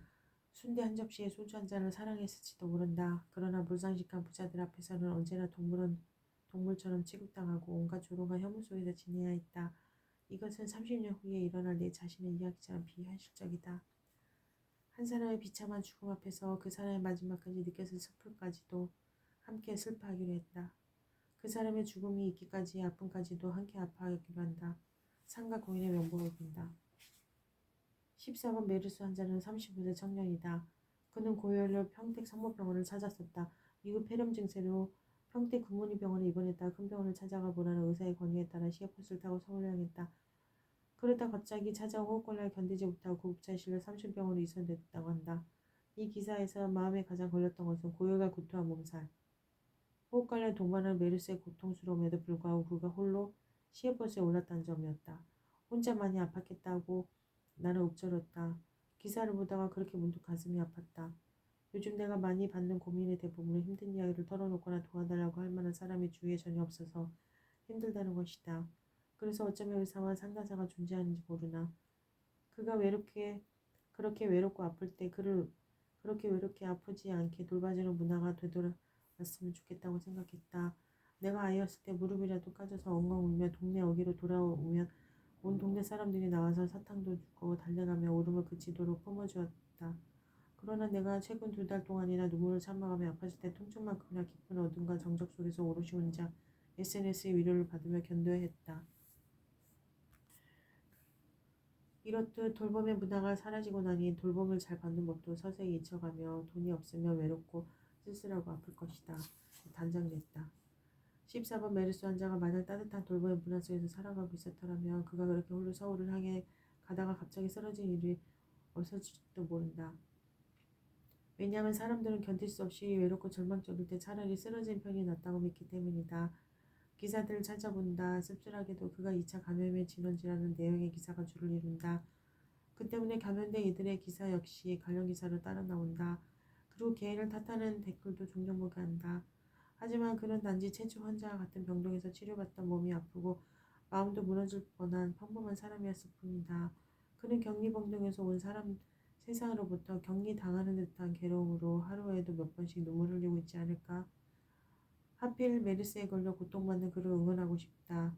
A: 순대 한 접시에 소주 한 잔을 사랑했을지도 모른다. 그러나 물상식한 부자들 앞에서는 언제나 동물처럼 취급당하고 온갖 조롱과 혐오 속에서 지내야 했다. 이것은 30년 후에 일어날 내 자신의 이야기처럼 비현실적이다. 한 사람의 비참한 죽음 앞에서 그 사람의 마지막까지 느꼈을 슬픔까지도 함께 슬퍼하기로 했다. 그 사람의 죽음이 있기까지 아픔까지도 함께 아파하기로 한다. 상가 고인의 명복을 빈다. 14번 메르스 환자는 35세 청년이다. 그는 고열로 평택 성모병원을 찾았었다. 이후 폐렴 증세로 평택 굿모닝병원에 입원했다. 큰 병원을 찾아가 보라는 의사의 권유에 따라 시외버스를 타고 서울을 향했다. 그러다 갑자기 찾아온 호흡곤란을 견디지 못하고 구급차에 실려 삼순병원으로 이송됐다고 한다. 이 기사에서 마음에 가장 걸렸던 것은 고열과 구토와 몸살, 호흡관련 동반한 메르스의 고통스러움에도 불구하고 그가 홀로 시외버스에 올랐다는 점이었다. 혼자 많이 아팠겠다고 나는 읊조렸다. 기사를 보다가 그렇게 문득 가슴이 아팠다. 요즘 내가 많이 받는 고민의 대부분은 힘든 이야기를 털어놓거나 도와달라고 할 만한 사람이 주위에 전혀 없어서 힘들다는 것이다. 그래서 어쩌면 의사와 상담사가 존재하는지 모르나. 그가 그렇게 외롭고 아플 때 그를 그렇게 외롭게 아프지 않게 돌봐주는 문화가 되돌아왔으면 좋겠다고 생각했다. 내가 아이였을 때 무릎이라도 까져서 엉엉 울며 동네 어귀로 돌아오면 온 동네 사람들이 나와서 사탕도 주고 달래가며 울음을 그치도록 품어주었다. 그러나 내가 최근 2달 동안이나 눈물을 참아가며 아팠을 때 통증만큼이나 깊은 어둠과 정적 속에서 오롯이 혼자 SNS의 위로를 받으며 견뎌야 했다. 이렇듯 돌봄의 문화가 사라지고 나니 돌봄을 잘 받는 법도 서서히 잊혀가며 돈이 없으면 외롭고 쓸쓸하고 아플 것이다. 단정됐다. 14번 메르스 환자가 만약 따뜻한 돌봄의 문화 속에서 살아가고 있었더라면 그가 그렇게 홀로 서울을 향해 가다가 갑자기 쓰러진 일이 없어질지도 모른다. 왜냐하면 사람들은 견딜 수 없이 외롭고 절망적일 때 차라리 쓰러진 편이 낫다고 믿기 때문이다. 기사들을 찾아본다. 씁쓸하게도 그가 2차 감염의 진원지라는 내용의 기사가 주를 이룬다. 그 때문에 감염된 이들의 기사 역시 관련 기사로 따라 나온다. 그리고 개인을 탓하는 댓글도 종종 보게 한다. 하지만 그는 단지 체중 환자와 같은 병동에서 치료받던 몸이 아프고 마음도 무너질 뻔한 평범한 사람이었을 뿐이다. 그는 격리병동에서 온 사람 세상으로부터 격리당하는 듯한 괴로움으로 하루에도 몇 번씩 눈물을 흘리고 있지 않을까? 하필 메르스에 걸려 고통받는 그를 응원하고 싶다.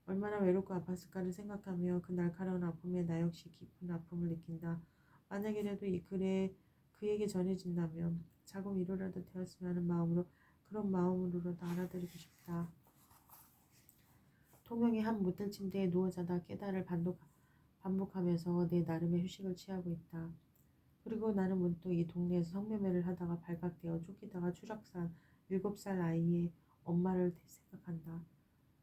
A: 얼마나 외롭고 아팠을까를 생각하며 그 날카로운 아픔에 나 역시 깊은 아픔을 느낀다. 만약이라도 이 글에 그에게 전해진다면 자금 위로라도 되었으면 하는 마음으로 그런 마음으로라도 알아드리고 싶다. 통영의 한 모텔 침대에 누워 자다 깨달을 반복하면서 내 나름의 휴식을 취하고 있다. 그리고 나는 문득 이 동네에서 성매매를 하다가 발각되어 쫓기다가 추락산 7살 아이의 엄마를 생각한다.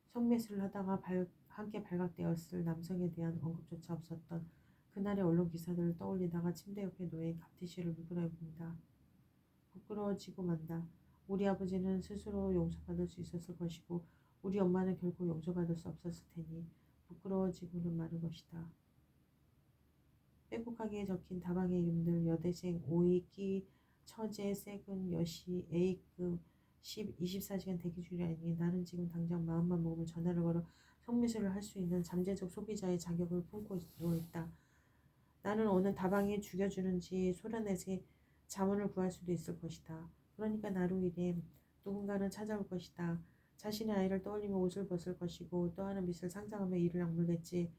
A: 성매수를 하다가 함께 발각되었을 남성에 대한 언급조차 없었던 그날의 언론 기사들을 떠올리다가 침대 옆에 놓인 갑티슈를 누그러봅니다. 부끄러워지고 만다. 우리 아버지는 스스로 용서받을 수 있었을 것이고 우리 엄마는 결코 용서받을 수 없었을 테니 부끄러워지고는 마는 것이다. 빼곡하게 적힌 다방의 이름들 여대생, 오이끼, 처제, 세근, 여시, A급, 24시간 대기 중이라니 나는 지금 당장 마음만 먹으면 전화를 걸어 성매수를 할 수 있는 잠재적 소비자의 자격을 품고 누워있다. 나는 오늘 다방이 죽여주는지 소련에서 자문을 구할 수도 있을 것이다. 그러니까 나로 인해 누군가는 찾아올 것이다. 자신의 아이를 떠올리며 옷을 벗을 것이고 또 하는 빛을 상상하며 이를 악물겠지.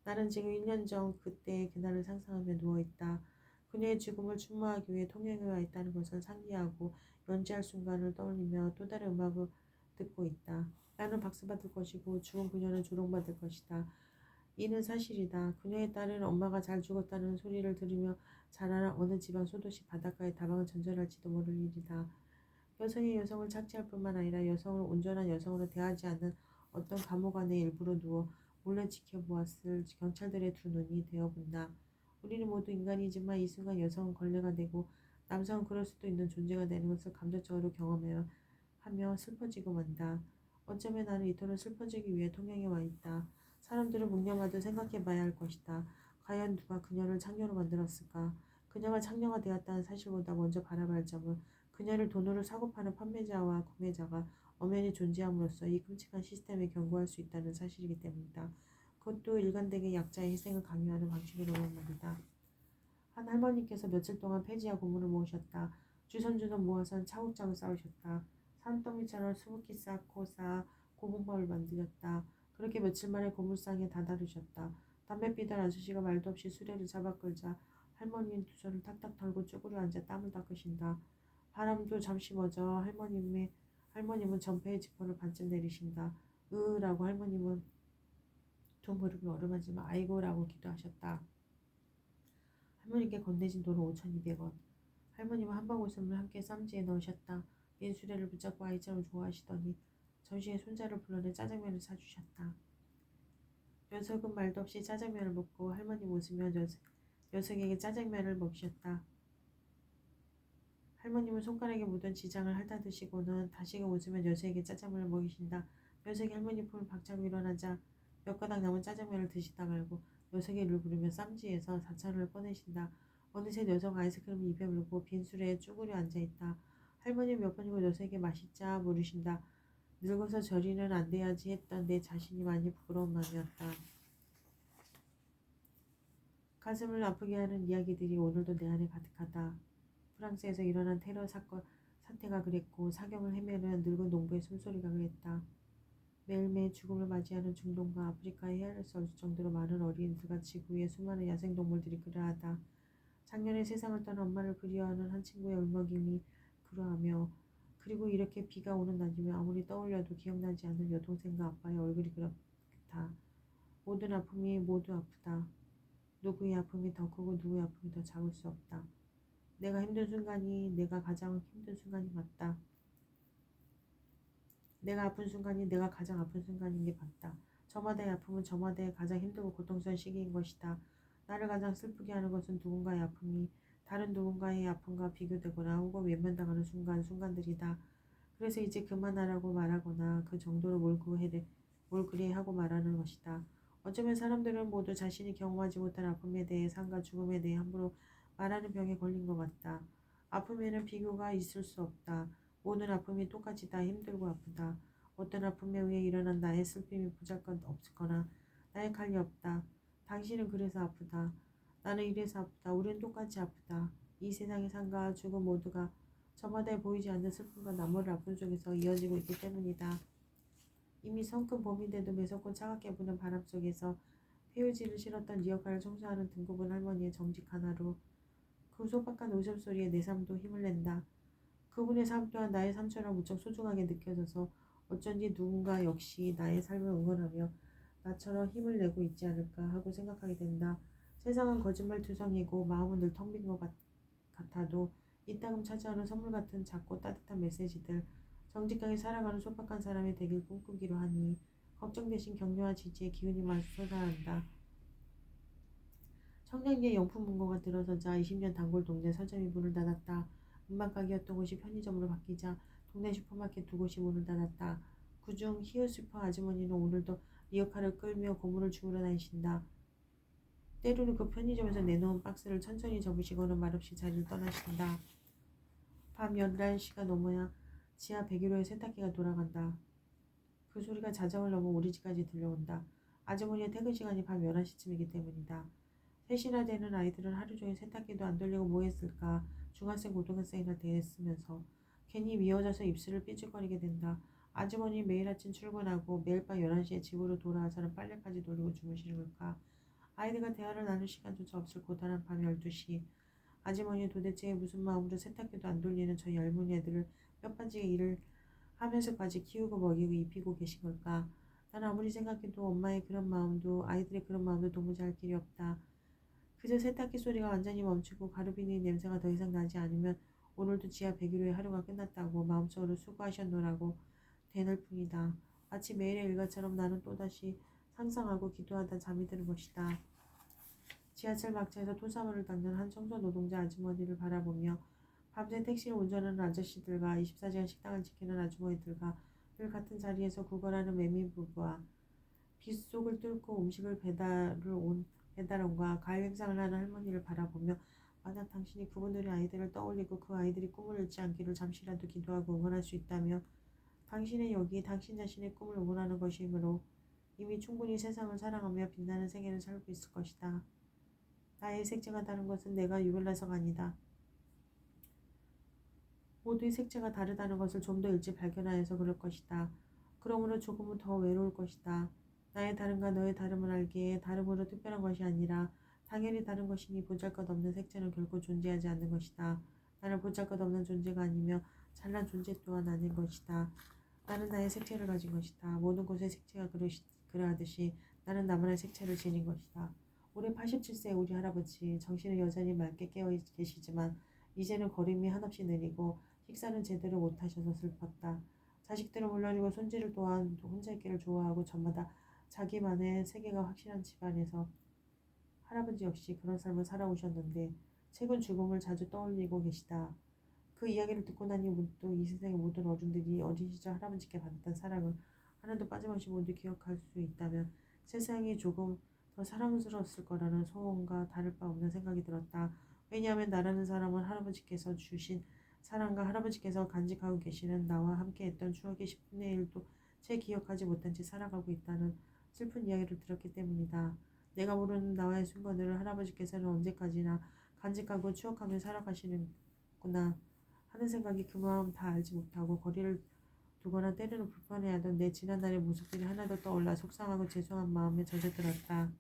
A: 나는 지금 1년 전 그때의 그날을 상상하며 누워있다. 그녀의 죽음을 추모하기 위해 통영에 와 있다는 것을 상기하고 연주할 순간을 떠올리며 또 다른 음악을 듣고 있다. 나는 박수받을 것이고 죽은 그녀는 조롱받을 것이다. 이는 사실이다. 그녀의 딸은 엄마가 잘 죽었다는 소리를 들으며 자라난 어느 지방 소도시 바닷가에 다방을 전전할지도 모를 일이다. 여성이 여성을 착취할 뿐만 아니라 여성을 온전한 여성으로 대하지 않는 어떤 감옥 안에 일부러 누워 몰래 지켜보았을 경찰들의 두 눈이 되어본다. 우리는 모두 인간이지만 이 순간 여성은 걸레가 되고 남성은 그럴 수도 있는 존재가 되는 것을 감정적으로 경험하며 슬퍼지고 만다. 어쩌면 나는 이토록 슬퍼지기 위해 통영에 와 있다. 사람들을 묵념하듯 생각해봐야 할 것이다. 과연 누가 그녀를 창녀로 만들었을까? 그녀가 창녀가 되었다는 사실보다 먼저 바라봐야 할 점은 그녀를 돈으로 사고 파는 판매자와 구매자가 엄연히 존재함으로써 이 끔찍한 시스템에 경고할 수 있다는 사실이기 때문이다. 그것도 일관되게 약자의 희생을 강요하는 방식으로만 말이다. 한 할머니께서 며칠 동안 폐지와 고문을 모으셨다. 주섬주섬 모아선 차곡장을 쌓으셨다. 산더미처럼 수북히 쌓고 쌓아 고문밥을 만들었다. 그렇게 며칠 만에 고물상에 다다르셨다. 담배 피던 안수씨가 말도 없이 수레를 잡아 끌자 할머니는 두 손을 탁탁 털고 쭈그려 앉아 땀을 닦으신다. 바람도 잠시 멎어 할머님은 전폐의 지퍼를 반쯤 내리신다. 으라고 할머님은 두 무릎을 어루만지며 아이고라고 기도하셨다. 할머니께 건네진 돈은 5,200원. 할머님은 한방 웃음을 함께 쌈지에 넣으셨다. 빈 수레를 붙잡고 아이처럼 좋아하시더니 점심에 손자를 불러내 짜장면을 사주셨다. 녀석은 말도 없이 짜장면을 먹고 할머님 웃으며 녀석에게 짜장면을 먹이셨다. 할머님은 손가락에 묻은 지장을 핥아드시고는 다시금 웃으며 녀석에게 짜장면을 먹이신다. 녀석이 할머니 품을 박차고 일어나자 몇 가닥 남은 짜장면을 드시다 말고 녀석의 이를 부르며 쌈지에서 4,000원을 꺼내신다. 어느새 녀석 아이스크림을 입에 물고 빈 수레에 쭈그려 앉아있다. 할머니 몇 번이고 녀석에게 맛있자 물으신다. 늙어서 저리는 안 돼야지 했던 내 자신이 많이 부끄러운 마음이었다. 가슴을 아프게 하는 이야기들이 오늘도 내 안에 가득하다. 프랑스에서 일어난 테러 사태가 그랬고 사경을 헤매는 늙은 농부의 숨소리가 그랬다. 매일매일 죽음을 맞이하는 중동과 아프리카에 헤아릴 수 없을 정도로 많은 어린이들과 지구의 수많은 야생동물들이 그러하다. 작년에 세상을 떠난 엄마를 그리워하는 한 친구의 울먹임이 그러하며 그리고 이렇게 비가 오는 낮이면 아무리 떠올려도 기억나지 않는 여동생과 아빠의 얼굴이 그렇다. 모든 아픔이 모두 아프다. 누구의 아픔이 더 크고 누구의 아픔이 더 작을 수 없다. 내가 힘든 순간이 내가 가장 힘든 순간이 맞다. 내가 아픈 순간이 내가 가장 아픈 순간인 게 맞다. 저마다의 아픔은 저마다의 가장 힘들고 고통스러운 시기인 것이다. 나를 가장 슬프게 하는 것은 누군가의 아픔이 다른 누군가의 아픔과 비교되거나 혹은 외면당하는 순간들이다. 그래서 이제 그만하라고 말하거나 그 정도로 뭘 그리 하고 말하는 것이다. 어쩌면 사람들은 모두 자신이 경험하지 못한 아픔에 대해 삶과 죽음에 대해 함부로 말하는 병에 걸린 것 같다. 아픔에는 비교가 있을 수 없다. 모든 아픔이 똑같이 다 힘들고 아프다. 어떤 아픔에 의해 일어난 나의 슬픔이 보잘것 없거나 나의 칼이 없다. 당신은 그래서 아프다. 나는 이래서 아프다. 우리는 똑같이 아프다. 이 세상의 삶과 죽음 모두가 저마다의 보이지 않는 슬픔과 나무를 아픔 속에서 이어지고 있기 때문이다. 이미 성큼 봄인데도 매섭고 차갑게 부는 바람 속에서 페우지를 실었던 리어카를 청소하는 등급은 할머니의 정직한 하루. 그 소박한 웃음소리에 내 삶도 힘을 낸다. 그분의 삶 또한 나의 삶처럼 무척 소중하게 느껴져서 어쩐지 누군가 역시 나의 삶을 응원하며 나처럼 힘을 내고 있지 않을까 하고 생각하게 된다. 세상은 거짓말투성이고 마음은 늘 텅 빈 것 같아도 이따금 찾아오는 선물 같은 작고 따뜻한 메시지들, 정직하게 살아가는 소박한 사람이 되길 꿈꾸기로 하니 걱정 대신 격려와 지지의 기운이 마주 솟아난다. 청량리에 용품 문고가 들어서자 20년 단골 동네 서점이 문을 닫았다. 음악가게였던 곳이 편의점으로 바뀌자 동네 슈퍼마켓 두 곳이 문을 닫았다. 그중 히어슈퍼 아주머니는 오늘도 리어카를 끌며 고물을 주우러 다니신다. 때로는 그 편의점에서 내놓은 박스를 천천히 접으시고는 말없이 자리를 떠나신다. 밤 11시가 넘어야 지하 101호의 세탁기가 돌아간다. 그 소리가 자정을 넘어 우리 집까지 들려온다. 아주머니의 퇴근 시간이 밤 11시쯤이기 때문이다. 셋이나 되는 아이들은 하루 종일 세탁기도 안 돌리고 뭐 했을까. 중학생 고등학생이나 됐으면서 괜히 미워져서 입술을 삐죽거리게 된다. 아주머니 매일 아침 출근하고 매일 밤 11시에 집으로 돌아와서는 빨래까지 돌리고 주무시는 걸까. 아이들과 대화를 나눌 시간조차 없을 고단한 밤 12시. 아주머니는 도대체 무슨 마음으로 세탁기도 안 돌리는 저희 할머니 애들을 뼈빠지게 일을 하면서까지 키우고 먹이고 입히고 계신 걸까. 난 아무리 생각해도 엄마의 그런 마음도 아이들의 그런 마음도 도무지 알 길이 없다. 그저 세탁기 소리가 완전히 멈추고 가루비닐 냄새가 더 이상 나지 않으면 오늘도 지하 101호의 하루가 끝났다고 마음속으로 수고하셨노라고 되늘 뿐이다. 마치 매일의 일과처럼 나는 또다시 상상하고 기도하다 잠이 드는 것이다. 지하철 막차에서 토사물을 닦는 한 청소 노동자 아주머니를 바라보며 밤새 택시를 운전하는 아저씨들과 24시간 식당을 지키는 아주머니들과 늘 같은 자리에서 구걸하는 매미 부부와 빗속을 뚫고 음식을 배달원과 가을 행상을 하는 할머니를 바라보며 만약 당신이 그분들의 아이들을 떠올리고 그 아이들이 꿈을 잃지 않기를 잠시라도 기도하고 응원할 수 있다면 당신의 역이 당신 자신의 꿈을 응원하는 것이므로 이미 충분히 세상을 사랑하며 빛나는 세계를 살고 있을 것이다. 나의 색채가 다른 것은 내가 유별나서가 아니다. 모두의 색채가 다르다는 것을 좀 더 일찍 발견하여서 그럴 것이다. 그러므로 조금은 더 외로울 것이다. 나의 다름과 너의 다름을 알기에 다름으로 특별한 것이 아니라 당연히 다른 것이니 보잘것없는 색채는 결코 존재하지 않는 것이다. 나는 보잘것없는 존재가 아니며 잘난 존재 또한 아닌 것이다. 나는 나의 색채를 가진 것이다. 모든 곳에 색채가 그러하듯이 나는 나만의 색채를 지닌 것이다. 올해 87세 우리 할아버지, 정신은 여전히 맑게 깨어 계시지만 이제는 걸음이 한없이 느리고 식사는 제대로 못하셔서 슬펐다. 자식들은 물론이고 손주를 또한 혼자 있기를 좋아하고 저마다 자기만의 세계가 확실한 집안에서 할아버지 역시 그런 삶을 살아오셨는데 최근 죽음을 자주 떠올리고 계시다. 그 이야기를 듣고 나니 문득 이 세상의 모든 어른들이 어린 시절 할아버지께 받았던 사랑을 하나도 빠짐없이 모두 기억할 수 있다면 세상이 조금 더 사랑스러웠을 거라는 소원과 다를 바 없는 생각이 들었다. 왜냐하면 나라는 사람은 할아버지께서 주신 사랑과 할아버지께서 간직하고 계시는 나와 함께했던 추억의 10분의 1도 채 기억하지 못한 채 살아가고 있다는 슬픈 이야기를 들었기 때문이다. 내가 모르는 나와의 순간들을 할아버지께서는 언제까지나 간직하고 추억하며 살아가시는구나 하는 생각이 그 마음 다 알지 못하고 거리를 두거나 때로는 불편해하던 내 지난날의 모습들이 하나도 떠올라 속상하고 죄송한 마음에 젖어들었다.